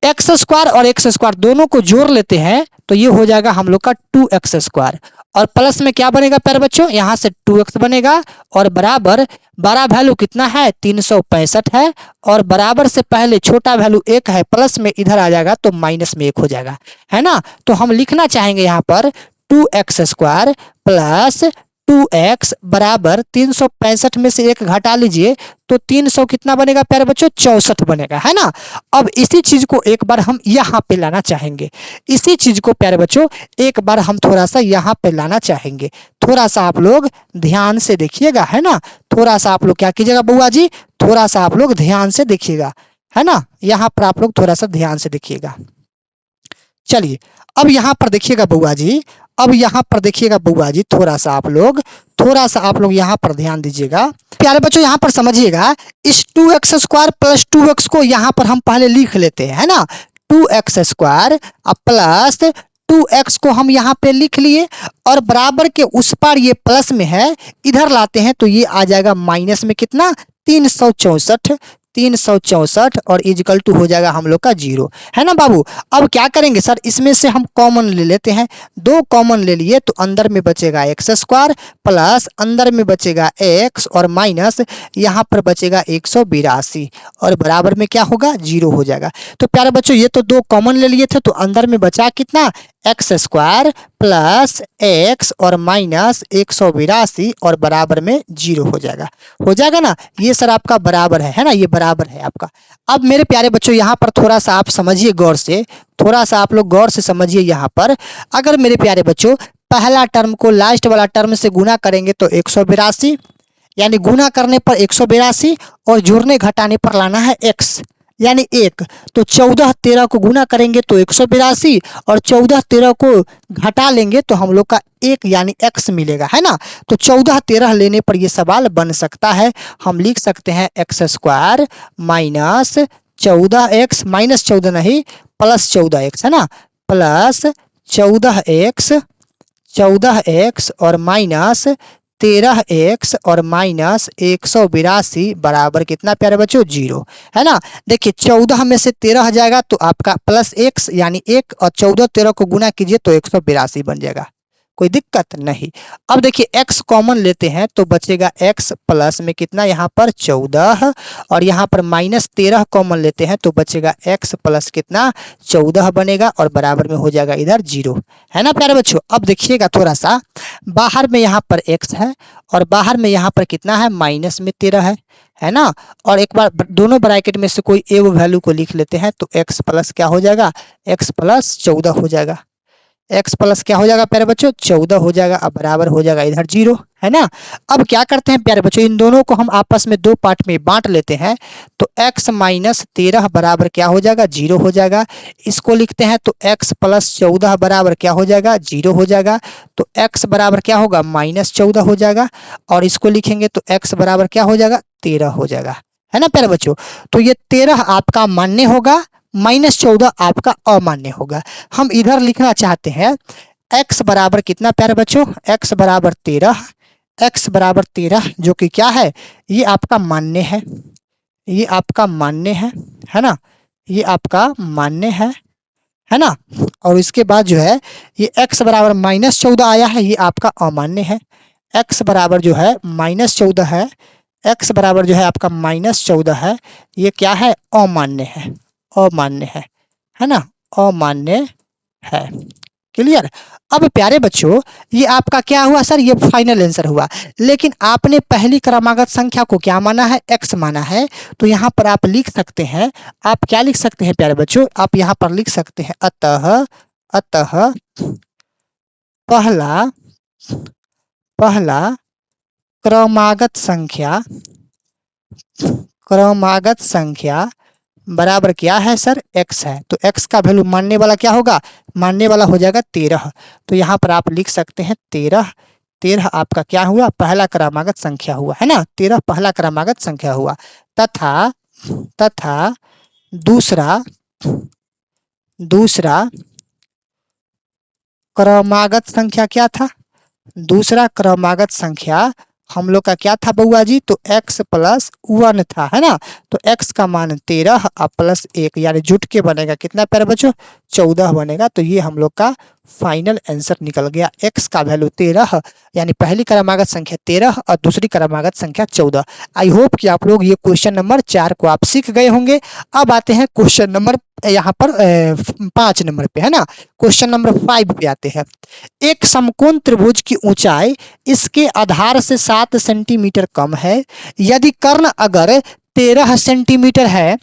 S1: एक्स स्क्वायर और एक्स स्क्वायर दोनों को जोड़ लेते हैं तो ये हो जाएगा हम लोग का 2x स्क्वायर और प्लस में क्या बनेगा प्यारे बच्चों, यहाँ से 2x बनेगा और बराबर बड़ा वैल्यू कितना है 365 है और बराबर से पहले छोटा वैल्यू 1 है, प्लस में इधर आ जाएगा तो माइनस में 1 हो जाएगा, है ना। तो हम लिखना चाहेंगे यहाँ पर 2x स्क्वायर प्लस 2x बराबर 365 में से 1 घटा लीजिए तो 300 कितना बनेगा प्यारे बच्चों 64 बनेगा, है ना। अब इसी चीज को एक बार हम यहाँ पे लाना चाहेंगे, इसी चीज को प्यारे बच्चों एक बार हम थोड़ा सा यहाँ पे लाना चाहेंगे। थोड़ा सा आप लोग ध्यान से देखिएगा, है ना। थोड़ा सा आप लोग क्या कीजिएगा बुआ जी, थोड़ा सा आप लोग ध्यान से देखिएगा, है ना। यहाँ पर आप लोग थोड़ा सा ध्यान से देखिएगा। चलिए अब यहाँ पर देखिएगा बुआ जी, अब यहाँ पर देखिएगा बुआ जी, थोड़ा सा आप लोग यहाँ पर ध्यान दीजिएगा। प्यारे बच्चों यहाँ पर समझिएगा, इस 2x स्क्वायर प्लस 2x को यहाँ पर हम पहले लिख लेते हैं, है ना। 2x स्क्वायर प्लस 2x को हम यहाँ पे लिख लिए और बराबर के उस पार ये प्लस में है, इधर लाते हैं तो ये आ जाएगा माइनस में कितना 364 और इजिकल टू हो जाएगा हम लोग का 0, है ना बाबू। अब क्या करेंगे सर, इसमें से हम कॉमन ले लेते हैं, 2 कॉमन ले लिए तो अंदर में बचेगा एक्स स्क्वायर प्लस अंदर में बचेगा x और माइनस यहाँ पर बचेगा 182 और बराबर में क्या होगा 0 हो जाएगा। तो प्यारे बच्चों ये तो 2 कॉमन ले लिए थे तो अंदर में बचा कितना एक्स स्क्वायर प्लस एक्स और माइनस 182 और बराबर में 0 हो जाएगा ना। ये सर आपका बराबर है ना, ये बराबर है आपका। अब मेरे प्यारे बच्चों यहाँ पर थोड़ा सा आप समझिए गौर से, थोड़ा सा आप लोग गौर से समझिए। यहाँ पर अगर मेरे प्यारे बच्चों पहला टर्म को लास्ट वाला टर्म से गुना करेंगे तो 182, यानी गुना करने पर 182 और जोड़ने घटाने पर लाना है x यानी 1, तो 14 13 को गुना करेंगे तो 182 और 14 13 को घटा लेंगे तो हम लोग का 1 यानी x मिलेगा, है ना। तो 14 13 लेने पर ये सवाल बन सकता है, हम लिख सकते हैं x square minus 14x minus 14 नहीं प्लस 14x, है ना, प्लस 14x और माइनस 13x और माइनस 182 बराबर कितना प्यारे बच्चों 0, है ना। देखिए 14 में से 13 जाएगा तो आपका प्लस x यानी 1 और 14 13 को गुना कीजिए तो 182 बन जाएगा, कोई दिक्कत नहीं। अब देखिए x कॉमन लेते हैं तो बचेगा x प्लस में कितना यहाँ पर 14 और यहाँ पर माइनस 13 कॉमन लेते हैं तो बचेगा x प्लस कितना 14 बनेगा और बराबर में हो जाएगा इधर 0, है ना प्यारे बच्चों। अब देखिएगा थोड़ा सा, बाहर में यहाँ पर x है और बाहर में यहाँ पर कितना है माइनस में 13 है ना। और एक बार दोनों ब्रैकेट में से कोई एक वैल्यू को लिख लेते हैं तो x प्लस क्या हो जाएगा, x प्लस 14 हो जाएगा, x प्लस क्या हो जाएगा प्यारे बच्चों 14 हो जाएगा, अब बराबर हो जाएगा इधर 0, है ना। अब क्या करते हैं प्यारे बच्चों, इन दोनों को हम आपस में 2 पार्ट में बांट लेते हैं तो x माइनस 13 बराबर क्या हो जाएगा 0 हो जाएगा। इसको लिखते हैं तो x प्लस 14 बराबर क्या हो जाएगा 0 हो जाएगा, तो x बराबर क्या होगा माइनस 14 हो जाएगा और इसको लिखेंगे तो x बराबर क्या हो जाएगा 13 हो जाएगा, है ना प्यारे बच्चों। तो ये 13 आपका मान्य होगा, माइनस 14 आपका अमान्य होगा। हम इधर लिखना चाहते हैं x बराबर कितना प्यारे बच्चों, x बराबर 13 जो कि क्या है ये आपका मान्य है, ये आपका मान्य है ना, ये आपका मान्य है ना। और इसके बाद जो है ये x बराबर माइनस 14 आया है, ये आपका अमान्य है। x बराबर जो है माइनस 14 है, x बराबर जो है आपका माइनस 14 है, ये क्या है अमान्य है, अमान्य है ना, अमान्य है। क्लियर। अब प्यारे बच्चों ये आपका क्या हुआ सर, ये फाइनल आंसर हुआ, लेकिन आपने पहली क्रमागत संख्या को क्या माना है x माना है, तो यहाँ पर आप लिख सकते हैं, आप क्या लिख सकते हैं प्यारे बच्चों, आप यहाँ पर लिख सकते हैं अतः पहला क्रमागत संख्या बराबर क्या है सर x है, तो x का वैल्यू मानने वाला क्या होगा, मानने वाला हो जाएगा 13, तो यहाँ पर आप लिख सकते हैं 13 आपका क्या हुआ पहला क्रमागत संख्या हुआ, है ना, 13 पहला क्रमागत संख्या हुआ। तथा दूसरा दूसरा क्रमागत संख्या क्या था? दूसरा क्रमागत संख्या हम लोग का क्या था बउआ जी? तो x प्लस 1 था, है ना। तो x का मान 13 और प्लस 1 यानी जुट के बनेगा कितना प्यारे बच्चों? 14 बनेगा। तो ये हम लोग का फाइनल आंसर निकल गया। x का वैल्यू 13 यानी पहली क्रमागत संख्या 13 और दूसरी क्रमागत संख्या 14। आई होप कि आप लोग ये क्वेश्चन नंबर 4 को आप सीख गए होंगे। अब आते हैं क्वेश्चन नंबर यहाँ पर 5 नंबर पे, है ना। क्वेश्चन नंबर 5 पे आते हैं। एक समकोण त्रिभुज की ऊंचाई इसके आधार से 7 सेंटीमीटर कम है। यदि कर्ण अगर 13 सेंटीमीटर है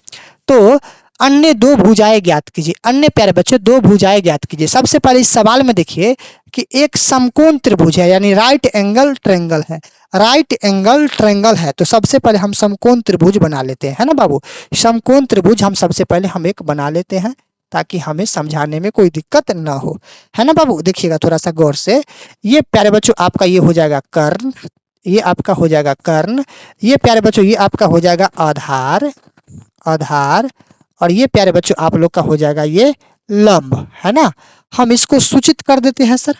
S1: तो अन्य दो भुजाएं ज्ञात कीजिए। अन्य प्यारे बच्चे दो भुजाएं ज्ञात कीजिए। सबसे पहले इस सवाल में देखिए कि एक समकोण त्रिभुज है यानी राइट एंगल ट्रायंगल है। राइट एंगल ट्रायंगल है तो सबसे पहले हम समकोण त्रिभुज बना लेते हैं, है ना बाबू। समकोण त्रिभुज हम सबसे पहले हम एक बना लेते हैं ताकि हमें समझाने में कोई दिक्कत ना हो, है ना बाबू। देखिएगा थोड़ा सा गौर से। ये प्यारे बच्चों आपका ये हो जाएगा कर्ण, ये आपका हो जाएगा कर्ण, ये प्यारे बच्चों ये आपका हो जाएगा आधार, आधार, और ये प्यारे बच्चों आप लोग का हो जाएगा ये लंब, है ना। हम इसको सूचित कर देते हैं सर,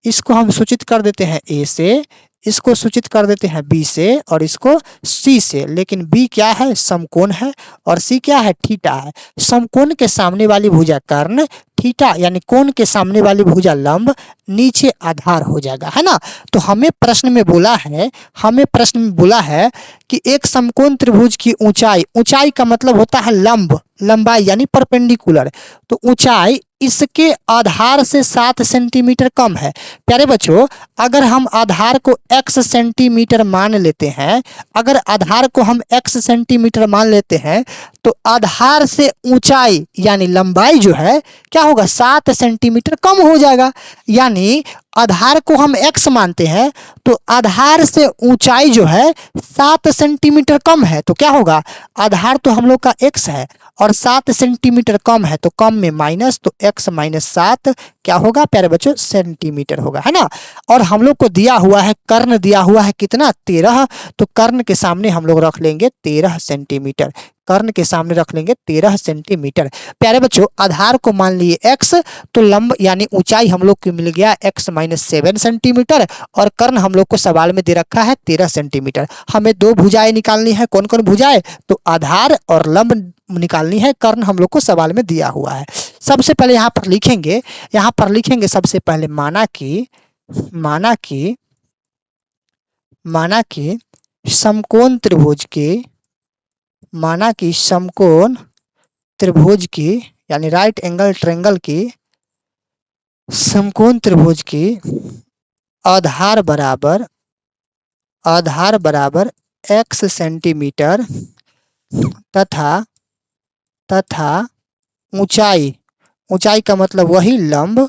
S1: इसको हम सूचित कर देते हैं ए से, इसको सूचित कर देते हैं बी से और इसको सी से। लेकिन बी क्या है? समकोण है और सी क्या है? थीटा है। समकोण के सामने वाली भुजा कर्ण, थीटा यानी कोण के सामने वाली भुजा लंब, नीचे आधार हो जाएगा, है ना। तो हमें प्रश्न में बोला है, हमें प्रश्न में बोला है कि एक समकोण त्रिभुज की ऊंचाई, ऊंचाई का मतलब होता है लंब, लंबाई यानी परपेंडिकुलर। तो ऊंचाई इसके आधार से 7 सेंटीमीटर कम है। प्यारे बच्चों अगर हम आधार को x सेंटीमीटर मान लेते हैं, अगर आधार को हम x सेंटीमीटर मान लेते हैं तो आधार से ऊंचाई यानी लंबाई जो है क्या होगा? 7 सेंटीमीटर कम हो जाएगा। यानी आधार को हम x मानते हैं तो आधार से ऊंचाई जो है 7 सेंटीमीटर कम है। तो क्या होगा? आधार तो हम लोग का x है और 7 सेंटीमीटर कम है तो कम में माइनस, तो x माइनस 7 क्या होगा प्यारे बच्चों? सेंटीमीटर होगा, है ना। और हम लोग को दिया हुआ है कर्ण, दिया हुआ है कितना? 13। तो कर्ण के सामने हम लोग रख लेंगे 13 सेंटीमीटर, कर्ण के सामने रख लेंगे 13 सेंटीमीटर। प्यारे बच्चों आधार को मान लिए x, तो लंब यानी ऊंचाई हम लोग को मिल गया x माइनस 7 सेंटीमीटर और कर्ण हम लोग को सवाल में दे रखा है 13 सेंटीमीटर। हमें दो भुजाएं निकालनी है। कौन कौन भुजाएं? तो आधार और लंब निकालनी है। कर्ण हम लोग को सवाल में दिया हुआ है। सबसे पहले यहाँ पर लिखेंगे, यहाँ पर लिखेंगे सबसे पहले माना कि समकोण त्रिभुज के, माना कि समकोण त्रिभुज की यानी राइट एंगल ट्रायंगल की, समकोण त्रिभुज की आधार बराबर x सेंटीमीटर तथा ऊंचाई, ऊंचाई का मतलब वही लंब,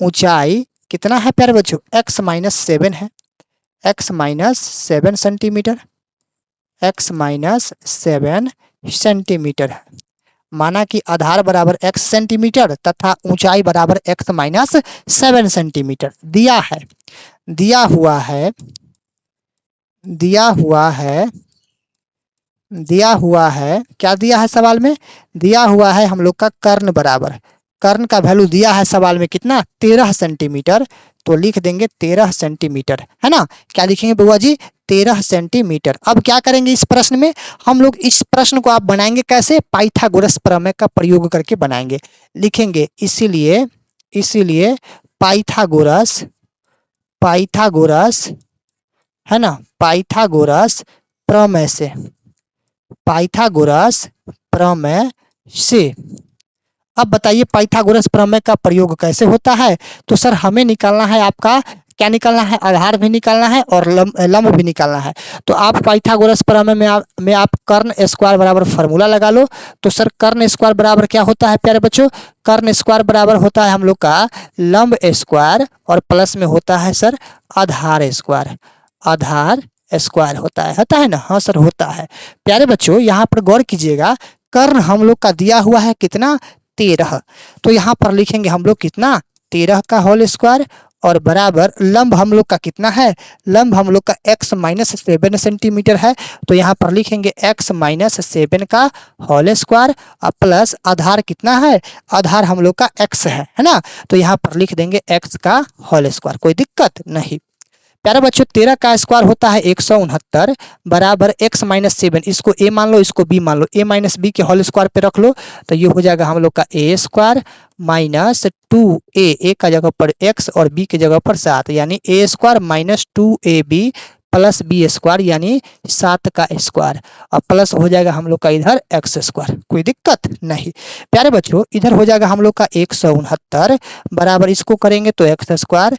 S1: ऊंचाई कितना है प्यारे बच्चों? x माइनस 7 है, x minus 7 centimetre, x minus 7 centimetre है। माना कि आधार बराबर x सेंटीमीटर तथा ऊंचाई बराबर x माइनस 7 सेंटीमीटर दिया है। दिया हुआ है क्या दिया है सवाल में? दिया हुआ है हम लोग का कर्ण बराबर, कर्ण का वैल्यू दिया है सवाल में कितना? 13 सेंटीमीटर। तो लिख देंगे 13 सेंटीमीटर, है ना। क्या लिखेंगे बुआ जी? 13 सेंटीमीटर। अब क्या करेंगे इस प्रश्न में? हम लोग इस प्रश्न को आप बनाएंगे कैसे? पाइथागोरस प्रमेय का प्रयोग करके बनाएंगे। लिखेंगे इसीलिए पाइथागोरस है ना, पाइथागोरस प्रमेय से, पाइथागोरस प्रमेय से। अब बताइए पाइथागोरस प्रमेय का प्रयोग कैसे होता है? तो सर हमें निकालना है आपका क्या निकालना है? आधार भी निकालना है और लंब भी निकालना है। तो आप पाइथागोरस प्रमेय में आप कर्ण स्क्वायर बराबर फॉर्मूला लगा लो। तो सर कर्ण स्क्वायर बराबर क्या होता है प्यारे बच्चों? कर्ण स्क्वायर बराबर होता है हम लोग का लंब स्क्वायर और प्लस में होता है सर आधार स्क्वायर, आधार स्क्वायर होता है ना। हाँ सर होता है। प्यारे बच्चों यहाँ पर गौर कीजिएगा, कर्ण हम लोग का दिया हुआ है कितना? 13। तो यहाँ पर लिखेंगे हम लोग कितना? 13 का होल स्क्वायर और बराबर लंब हम लोग का कितना है, लंब हम लोग का x माइनस 7 सेंटीमीटर है। तो यहाँ पर लिखेंगे x माइनस 7 का होल स्क्वायर और प्लस आधार कितना है, आधार हम लोग का x है ना। तो यहाँ पर लिख देंगे x का होल स्क्वायर, कोई दिक्कत नहीं। प्यारे बच्चों 13 का स्क्वायर होता है 169 बराबर x माइनस 7, इसको a मान लो इसको b मान लो, a माइनस बी के होल स्क्वायर पे रख लो तो ये हो जाएगा हम लोग का a स्क्वायर माइनस 2a का जगह पर x और b की जगह पर 7 यानी a square minus 2ab plus B square यानी 7 का स्क्वायर और प्लस हो जाएगा हम लोग का इधर x स्क्वायर, कोई दिक्कत नहीं। प्यारे बच्चों इधर हो जाएगा हम लोग का 169 बराबर इसको करेंगे तो x स्क्वायर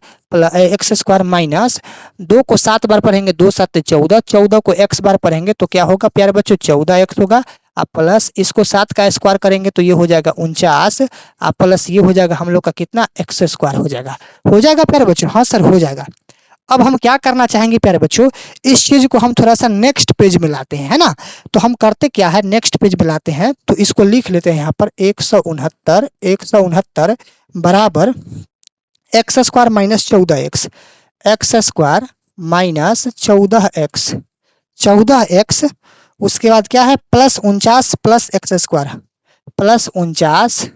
S1: माइनस 2 को 7 बार पढ़ेंगे 2 7 14, 14 को x बार पढ़ेंगे तो क्या होगा प्यारे बच्चों 14x होगा। आप प्लस इसको 7 का स्क्वायर करेंगे तो ये हो जाएगा 49, आप प्लस ये हो जाएगा हम लोग का कितना x स्क्वायर हो जाएगा प्यारे बच्चों, हाँ सर हो जाएगा। अब हम क्या करना चाहेंगे प्यारे बच्चों, इस चीज को हम थोड़ा सा नेक्स्ट पेज में लाते हैं, है ना। तो हम करते क्या है, नेक्स्ट पेज में लाते हैं तो इसको लिख लेते हैं यहाँ पर 169 बराबर x square minus 14x, x square minus 14x, उसके बाद क्या है plus 49 plus x square plus 49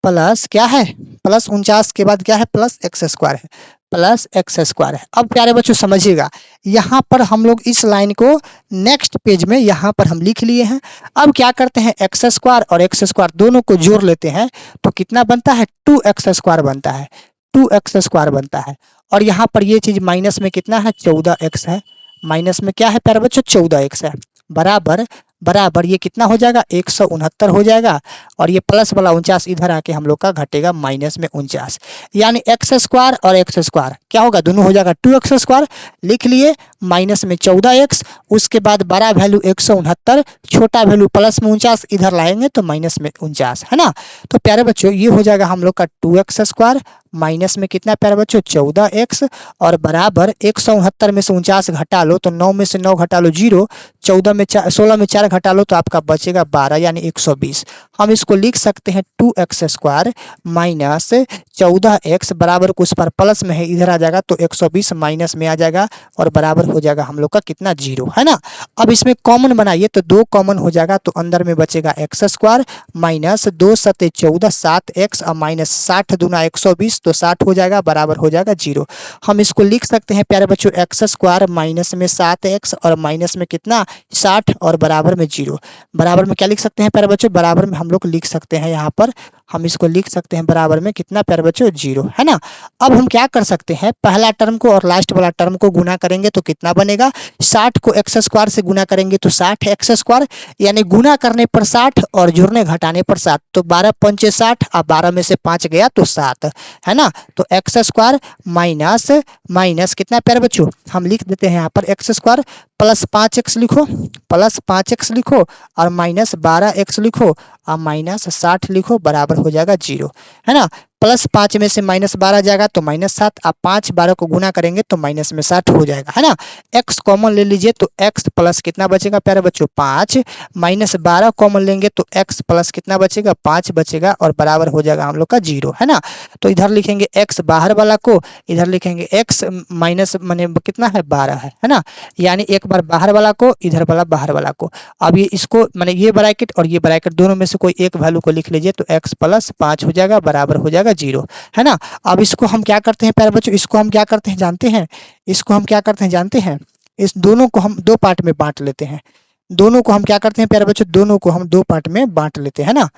S1: plus क्या है प्लस 49 के बाद क्या है प्लस एक्स स्क्वायर है, प्लस एक्स स्क्वायर है। अब प्यारे बच्चों समझिएगा यहाँ पर हम लोग इस लाइन को नेक्स्ट पेज में यहाँ पर हम लिख लिए हैं। अब क्या करते हैं एक्स स्क्वायर और एक्स स्क्वायर दोनों को जोड़ लेते हैं तो कितना बनता है 2x स्क्वायर बनता है, 2x स्क्वायर बनता है। और यहाँ पर ये चीज माइनस में कितना है 14x है, माइनस में क्या है प्यारे बच्चों 14x है बराबर बराबर ये कितना हो जाएगा 169 हो जाएगा और ये प्लस वाला 49 इधर आके हम लोग का घटेगा माइनस में 49 यानी एक्स स्क्वायर और एक्स स्क्वायर क्या होगा दोनों हो जाएगा 2x स्क्वायर लिख लिए माइनस में 14x, उसके बाद बड़ा वैल्यू 169 छोटा वैल्यू प्लस में 49 इधर लाएंगे तो माइनस में 49 है ना। तो प्यारे बच्चों ये हो जाएगा हम लोग का 2x स्क्वायर माइनस में कितना प्यारे बच्चों 14x और बराबर 169 में से 49 घटा लो तो 9 में से 9 घटा लो 0, 14 में 16 में 4 घटा लो तो आपका बचेगा 12 यानी 120। हम इसको लिख सकते हैं 2x स्क्वायर माइनस 14x बराबर कुछ पर प्लस में है इधर आ जाएगा तो 120 माइनस में आ जाएगा और बराबर हो जाएगा हम लोग का कितना 0 है ना। अब इसमें कॉमन बनाइए तो 2 कॉमन हो जाएगा तो अंदर में बचेगा एक्स स्क्वायर माइनस 2 7 14 7x और माइनस 60 दूना 120 तो 60 हो जाएगा बराबर हो जाएगा 0। हम इसको लिख सकते हैं प्यारे बच्चों एक्स स्क्वायर माइनस में 7x और माइनस में कितना 60 और बराबर में 0, बराबर में क्या लिख सकते हैं प्यारे बच्चों बराबर में हम लोग लिख सकते हैं यहाँ पर हम इसको लिख सकते हैं बराबर में कितना प्यारे बच्चों 0 है ना। अब हम क्या कर सकते हैं पहला टर्म को और लास्ट वाला टर्म को गुना करेंगे तो कितना बनेगा 60 को एक्स स्क्वायर से गुना करेंगे तो 60 एक्स स्क्वायर यानी गुना करने पर 60 और जोड़ने घटाने पर 7 तो 12 पंचे 60 और 12 में से 5 गया तो 7 है ना। तो एक्स स्क्वायर माइनस माइनस कितना प्यारे बच्चों हम लिख देते हैं यहाँ पर एक्स स्क्वायर प्लस 5x लिखो प्लस 5x लिखो और माइनस 12x लिखो और माइनस 60 लिखो बराबर हो जाएगा 0 है ना। प्लस 5 में से माइनस 12 जाएगा तो माइनस 7, आप 5 12 को गुना करेंगे तो माइनस में 60 हो जाएगा है ना। x कॉमन ले लीजिए तो x प्लस कितना बचेगा प्यारे बच्चों 5 माइनस 12 कॉमन लेंगे तो x प्लस कितना बचेगा 5 बचेगा और बराबर हो जाएगा हम लोग का 0 है ना। तो इधर लिखेंगे x बाहर वाला को इधर लिखेंगे x माइनस माने कितना है 12 है ना, यानी एक बार बाहर वाला को इधर वाला बाहर वाला को। अब ये इसको माने ये ब्रैकेट और ये ब्रैकेट दोनों में से कोई एक वैल्यू को लिख लीजिए तो x प्लस 5 हो जाएगा बराबर हो जाएगा 0 है ना। अब इसको हम क्या करते हैं प्यारे बच्चों इसको हम क्या करते हैं जानते हैं, इसको हम क्या करते हैं जानते हैं, इस दोनों को हम दो पार्ट में बांट लेते हैं। दोनों को हम क्या करते हैं प्यारे बच्चों दोनों को हम दो पार्ट में बांट लेते हैं ना।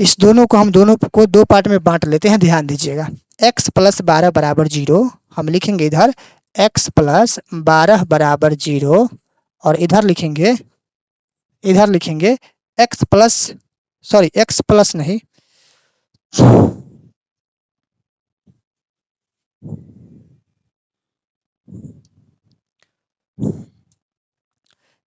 S1: इस दोनों को हम दोनों को दो पार्ट में बांट लेते हैं, ध्यान दीजिएगा। x प्लस 12 बराबर 0 हम लिखेंगे इधर x प्लस 12 बराबर 0 और इधर लिखेंगे x प्लस नहीं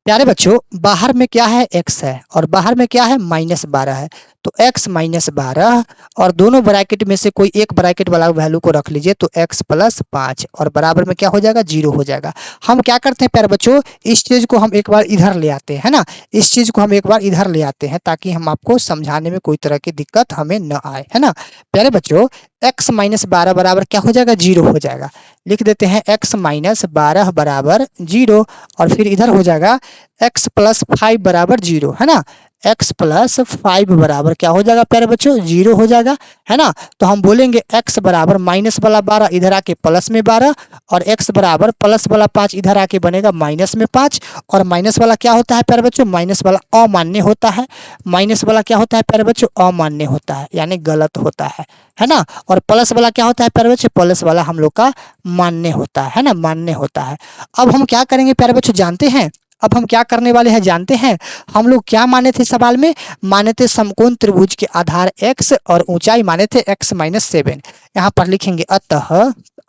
S1: प्यारे बच्चों बाहर में क्या है x है और बाहर में क्या है माइनस 12 है तो x माइनस 12 और दोनों ब्रैकेट में से कोई एक ब्रैकेट वाला वैल्यू को रख लीजिए तो x प्लस 5 और बराबर में क्या हो जाएगा 0 हो जाएगा। हम क्या करते हैं प्यारे बच्चों इस चीज को हम एक बार इधर ले आते हैं ना, इस चीज को हम एक बार इधर ले आते हैं ताकि हम आपको समझाने में कोई तरह की दिक्कत हमें न आए है ना। प्यारे बच्चों x माइनस 12 बराबर क्या हो जाएगा, 0 हो जाएगा। लिख देते हैं x माइनस 12 बराबर 0, और फिर इधर हो जाएगा x प्लस 5 बराबर 0, है ना। x प्लस 5 बराबर क्या हो जाएगा प्यारे बच्चों, 0 हो जाएगा, है ना। तो हम बोलेंगे x बराबर माइनस वाला 12 इधर आके प्लस में 12, और x बराबर प्लस वाला 5 इधर आके बनेगा माइनस में 5। और माइनस वाला क्या होता है प्यारे बच्चों, माइनस वाला अमान्य होता है। माइनस वाला क्या होता है प्यारे बच्चों, अमान्य होता है, यानी गलत होता है ना। और प्लस वाला क्या होता है प्यारे बच्चों, प्लस वाला हम लोग का मान्य होता है ना, मान्य होता है। अब हम क्या करेंगे प्यारे बच्चों, जानते हैं। अब हम क्या करने वाले हैं जानते हैं। हम लोग क्या माने थे सवाल में, माने थे समकोण त्रिभुज के आधार x और ऊंचाई माने थे x माइनस 7। यहाँ पर लिखेंगे अतः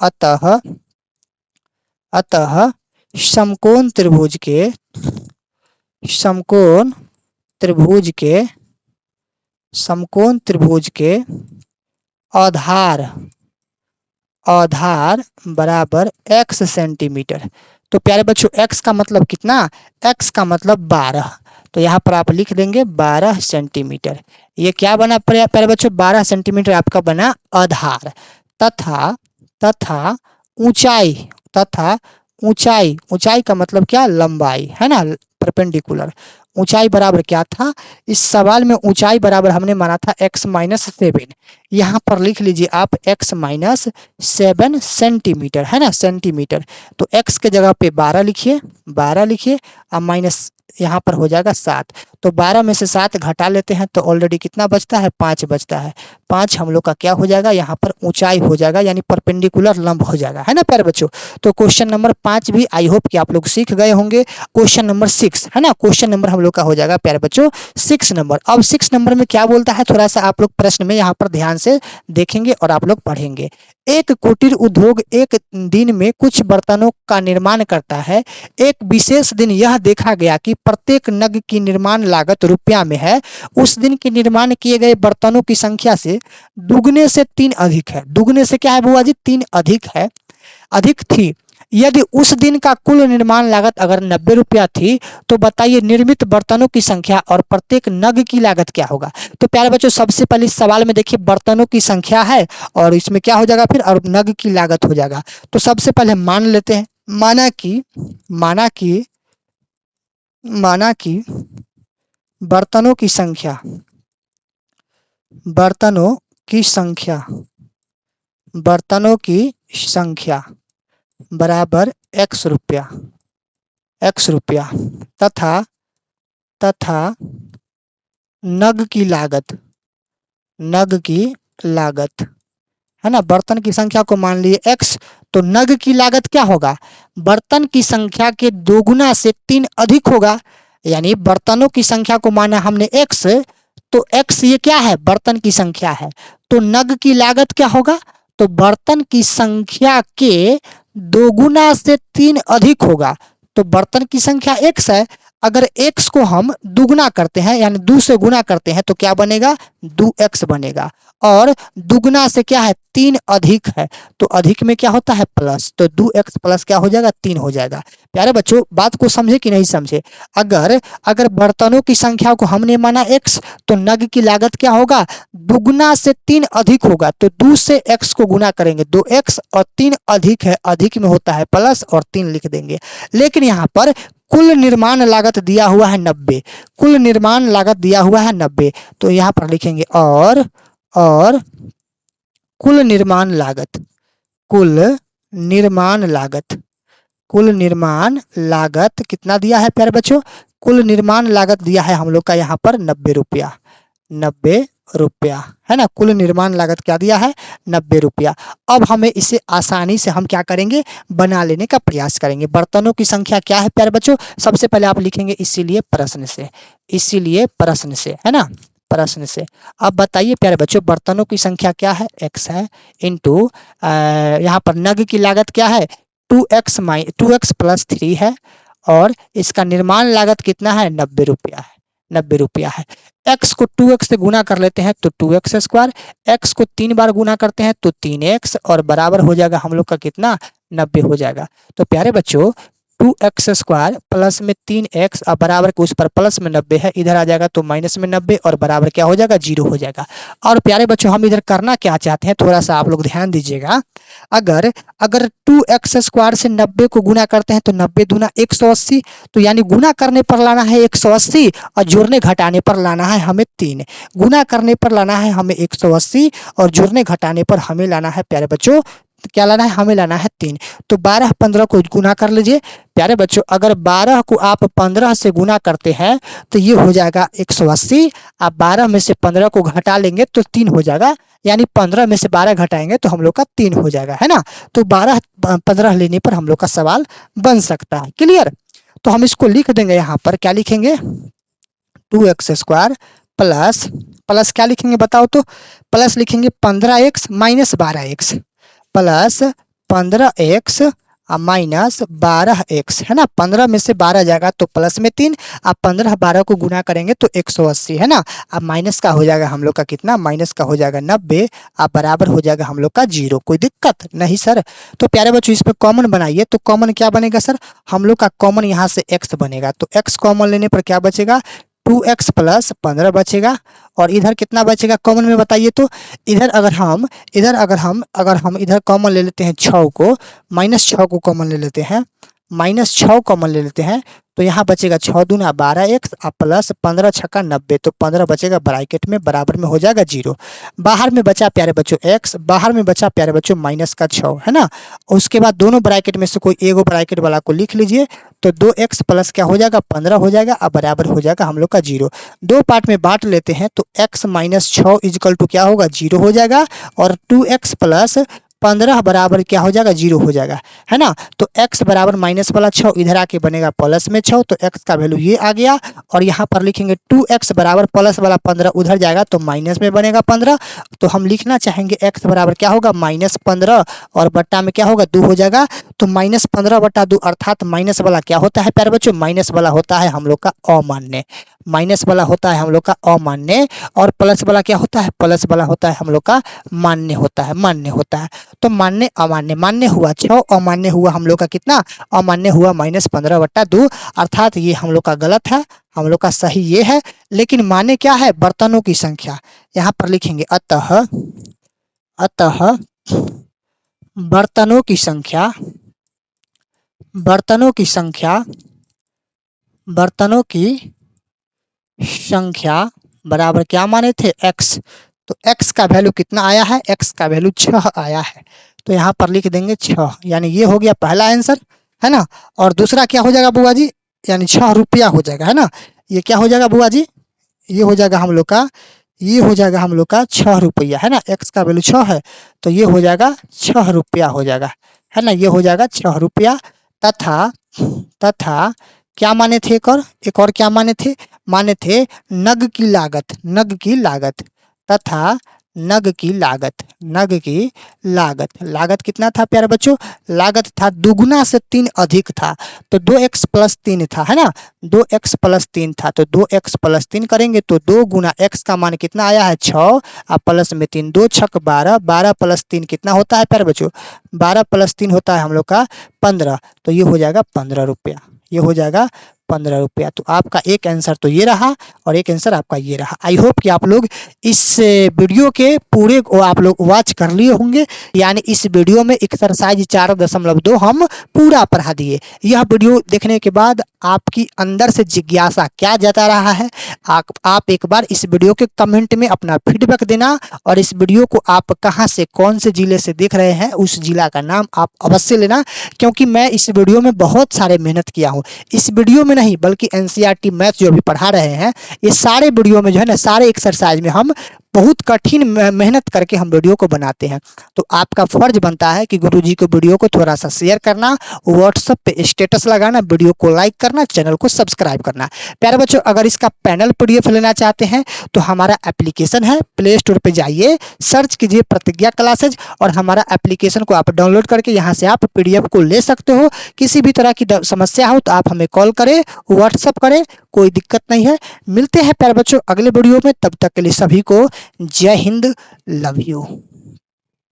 S1: अतः अतः समकोण त्रिभुज के समकोण त्रिभुज के समकोण त्रिभुज के आधार आधार बराबर x सेंटीमीटर। तो प्यारे बच्चों x का मतलब कितना, x का मतलब 12। तो यहाँ पर आप लिख देंगे 12 सेंटीमीटर। ये क्या बना प्यारे बच्चों, 12 सेंटीमीटर आपका बना आधार। तथा तथा ऊंचाई तथा ऊंचाई ऊंचाई का मतलब क्या, लंबाई, है ना, परपेंडिकुलर। ऊंचाई बराबर क्या था, इस सवाल में ऊंचाई बराबर हमने माना था x माइनस 7। यहाँ पर लिख लीजिए आप x माइनस 7 सेंटीमीटर, है ना, सेंटीमीटर। तो x के जगह पे 12 लिखिए, 12 लिखिए, और माइनस यहाँ पर हो जाएगा 7। तो 12 में से 7 घटा लेते हैं तो ऑलरेडी कितना बचता है, 5 बचता है। 5 हम लोग का क्या हो जाएगा, यहाँ पर ऊंचाई हो जाएगा, यानी परपेंडिकुलर लंब हो जाएगा, है ना प्यारे बच्चों। तो क्वेश्चन नंबर 5 भी आई होप कि आप लोग सीख गए होंगे। क्वेश्चन नंबर 6, है ना, क्वेश्चन नंबर हम लोग का हो जाएगा प्यारे बच्चों 6 नंबर। अब 6 नंबर में क्या बोलता है, थोड़ा सा आप लोग प्रश्न में यहाँ पर ध्यान से देखेंगे और आप लोग पढ़ेंगे। एक कुटीर उद्योग एक दिन में कुछ बर्तनों का निर्माण करता है। एक विशेष दिन यह देखा गया कि प्रत्येक नग की निर्माण लागत रुपया में है। उस दिन के निर्माण किए गए बर्तनों की संख्या से दुगने से 3 अधिक है। दुगने से क्या है बुआ जी, 3 अधिक है, अधिक थी। यदि उस दिन का कुल निर्माण लागत अगर 90 रुपया थी, तो बताइए निर्मित बर्तनों की संख्या और प्रत्येक नग की लागत क्या होगा। तो प्यारे बच्चों सबसे पहले इस सवाल में देखिए बर्तनों की संख्या है, और इसमें क्या हो जाएगा फिर, और नग की लागत हो जाएगा। तो सबसे पहले मान लेते हैं, माना कि माना कि माना कि बर्तनों की संख्या बर्तनों की संख्या बर्तनों की संख्या बराबर x रुपया तथा तथा नग की लागत, है ना। बर्तन की संख्या को मान लिए x, तो नग की लागत क्या होगा, बर्तन की संख्या के दोगुना से 3 अधिक होगा। यानी बर्तनों की संख्या को माना हमने x, तो x ये क्या है, बर्तन की संख्या है। तो नग की लागत क्या होगा, तो बर्तन की संख्या के दोगुना से 3 अधिक होगा। तो बर्तन की संख्या x है, अगर x को हम दुगुना करते हैं यानी 2 से गुना करते हैं तो क्या बनेगा, 2x बनेगा। और दुगुना से क्या है, 3 अधिक है, तो अधिक में क्या होता है, प्लस। तो 2x प्लस क्या हो जाएगा, 3 हो जाएगा। प्यारे बच्चों बात को समझे कि नहीं समझे। अगर बर्तनों की संख्या को हमने माना x, तो नग की लागत क्या होगा, दुगुना से 3 अधिक होगा। तो 2 से x को गुना करेंगे, 2x, और 3 अधिक है, अधिक में होता है प्लस, और 3 लिख देंगे। लेकिन यहाँ पर कुल निर्माण लागत दिया हुआ है 90, कुल निर्माण लागत दिया हुआ है 90। तो यहाँ पर लिखेंगे और कुल निर्माण लागत कितना दिया है प्यारे बच्चों, कुल निर्माण लागत दिया है हम लोग का यहाँ पर 90 रुपया, है ना। कुल निर्माण लागत क्या दिया है, 90 रुपया। अब हमें इसे आसानी से हम क्या करेंगे, बना लेने का प्रयास करेंगे। बर्तनों की संख्या क्या है प्यारे बच्चों, सबसे पहले आप लिखेंगे इसीलिए प्रश्न से, है ना, प्रश्न से। अब बताइए प्यारे बच्चों बर्तनों की संख्या क्या है, x है, इंटू यहाँ पर नग की लागत क्या है, 2x प्लस 3 है, और इसका निर्माण लागत कितना है, 90 रुपया है। x को 2x से गुना कर लेते हैं तो 2x स्क्वायर, x को 3 बार गुना करते हैं तो 3x, और बराबर हो जाएगा हम लोग का कितना, 90 हो जाएगा। तो प्यारे बच्चों 2x² प्लस में 3x और बराबर के उस पर प्लस में 90 है, इधर आ जाएगा तो माइनस में 90 और बराबर क्या हो जाएगा 0 हो जाएगा। और प्यारे बच्चों हम इधर करना क्या चाहते हैं, थोड़ा सा आप लोग ध्यान दीजिएगा। अगर 2x² से 90 को गुना करते हैं तो 90 दूना 180, तो यानी गुना करने पर लाना है 180 और जोड़ने घटाने पर लाना है हमें 3। गुना करने पर लाना है हमें 180 और जोड़ने घटाने पर हमें लाना है प्यारे बच्चों क्या लाना है, हमें लाना है 3। तो 12 15 को गुना कर लीजिए प्यारे बच्चों। अगर 12 को आप 15 से गुना करते हैं तो ये हो जाएगा 180। आप 12 में से 15 को घटा लेंगे तो 3 हो जाएगा, यानी 15 में से 12 घटाएंगे तो हम लोग का 3 हो जाएगा, है ना। तो 12 15 लेने पर हम लोग का सवाल बन सकता है। क्लियर। तो हम इसको लिख देंगे, यहाँ पर क्या लिखेंगे 2x² प्लस क्या लिखेंगे बताओ तो, प्लस लिखेंगे 15x minus 12x plus 15x minus 12x, है ना। 15 में से 12 जाएगा तो प्लस में 3, आप 15 12 को गुना करेंगे तो 180, है ना। अब माइनस का हो जाएगा हम लोग का कितना, माइनस का हो जाएगा 90, अब बराबर हो जाएगा हम लोग का 0। कोई दिक्कत नहीं सर। तो प्यारे बच्चों इस पर कॉमन बनाइए, तो कॉमन क्या बनेगा सर, हम लोग का कॉमन यहाँ से x बनेगा, तो x कॉमन लेने पर क्या बचेगा 2x प्लस 15 बचेगा। और इधर कितना बचेगा कॉमन में बताइए तो, इधर अगर हम इधर कॉमन ले लेते हैं 6 को, -6 को कॉमन ले लेते हैं, -6 कॉमन ले लेते हैं तो यहाँ बचेगा 6 दूना 12x प्लस 15 छक्का 90, तो 15 बचेगा ब्रैकेट में, बराबर में हो जाएगा 0। बाहर में बचा प्यारे बच्चों x, बाहर में बचा प्यारे बच्चों माइनस का 6, है ना। उसके बाद दोनों ब्रैकेट में से कोई एगो ब्रैकेट वाला को लिख लीजिए, तो 2x प्लस क्या हो जाएगा 15 हो जाएगा, अब बराबर हो जाएगा हम लोग का 0। दो पार्ट में बांट लेते हैं तो x माइनस 6 इजकल टू क्या होगा 0 हो जाएगा, और 2x प्लस 15 बराबर क्या हो जाएगा 0 हो जाएगा, है ना। तो x बराबर माइनस वाला 6 इधर आके बनेगा प्लस में 6, तो x का वैल्यू ये आ गया। और यहाँ पर लिखेंगे 2x बराबर प्लस वाला 15 उधर जाएगा तो माइनस में बनेगा 15, तो हम लिखना चाहेंगे x बराबर क्या होगा -15 और बट्टा में क्या होगा 2 हो जाएगा। तो -15 बट्टा 2 अर्थात माइनस वाला क्या होता है प्यारे बच्चों, माइनस वाला होता है हम लोग का अमान्य, माइनस वाला होता है हम लोग का अमान्य, और प्लस वाला क्या होता है, प्लस वाला होता है हम लोग का मान्य होता है, मान्य होता है। तो मान्य अमान्य, मान्य हुआ 6, अमान्य हुआ हम लोग का कितना, अमान्य हुआ -15 बट्टा 2, अर्थात ये हम लोग का गलत है, हम लोग का सही ये है। लेकिन मान्य क्या है, बर्तनों की संख्या, यहाँ पर लिखेंगे अतः बर्तनों की संख्या, बर्तनों की संख्या बराबर क्या माने थे x, तो x का वैल्यू कितना आया है, x का वैल्यू 6 आया है, तो यहाँ पर लिख देंगे 6, यानी ये हो गया पहला आंसर, है ना। और दूसरा क्या हो जाएगा बुआ जी, यानी 6 रुपया हो जाएगा, है ना। ये क्या हो जाएगा बुआ जी, ये हो जाएगा हम लोग का, ये हो जाएगा हम लोग का 6 रुपया, है ना। x का वैल्यू 6 है तो ये हो जाएगा 6 रुपया हो जाएगा, है ना, ये हो जाएगा 6 रुपया। तथा क्या माने थे, एक और क्या माने थे नग की लागत, नग की लागत, तथा नग की लागत कितना था प्यारे बच्चों, लागत था दुगुना से 3 अधिक था, तो 2x प्लस 3 था, है ना, 2x प्लस 3 था, तो 2x प्लस 3 करेंगे तो 2 गुना x का मान कितना आया है 6 और प्लस में 3, 2 छक 12, 12 प्लस 3 कितना होता है प्यारे बच्चों, 12 प्लस 3 होता है हम लोग का 15, तो ये हो जाएगा 15 रुपया, ये हो जाएगा 15 रुपया। तो आपका एक आंसर तो ये रहा और एक आंसर आपका ये रहा। आई होप कि आप लोग इस वीडियो के पूरे को आप लोग वॉच कर लिए होंगे, यानी इस वीडियो में एक्सरसाइज 4.2 हम पूरा पढ़ा दिए। यह वीडियो देखने के बाद आपकी अंदर से जिज्ञासा क्या जता रहा है, आप एक बार इस वीडियो के कमेंट में अपना फीडबैक देना, और इस वीडियो को आप कहां से कौन से जिले से देख रहे हैं उस जिला का नाम आप अवश्य लेना, क्योंकि मैं इस वीडियो में बहुत सारे मेहनत किया हूं। इस वीडियो में नहीं बल्कि एनसीईआरटी मैथ जो अभी पढ़ा रहे हैं, ये सारे वीडियो में जो है ना, सारे एक्सरसाइज में हम बहुत कठिन मेहनत करके हम वीडियो को बनाते हैं। तो आपका फर्ज बनता है कि गुरुजी को वीडियो को थोड़ा सा शेयर करना, व्हाट्सएप पे स्टेटस लगाना, वीडियो को लाइक करना, चैनल को सब्सक्राइब करना। प्यारे बच्चों अगर इसका पैनल पीडीएफ लेना चाहते हैं तो हमारा एप्लीकेशन है, प्ले स्टोर पे जाइए, सर्च कीजिए प्रतिज्ञा क्लासेज, और हमारा एप्लीकेशन को आप डाउनलोड करके यहाँ से आप पीडीएफ को ले सकते हो। किसी भी तरह की समस्या हो तो आप हमें कॉल करें, व्हाट्सएप करें, कोई दिक्कत नहीं है। मिलते हैं प्यारे बच्चों अगले वीडियो में, तब तक के लिए सभी को जय हिंद, लव यू।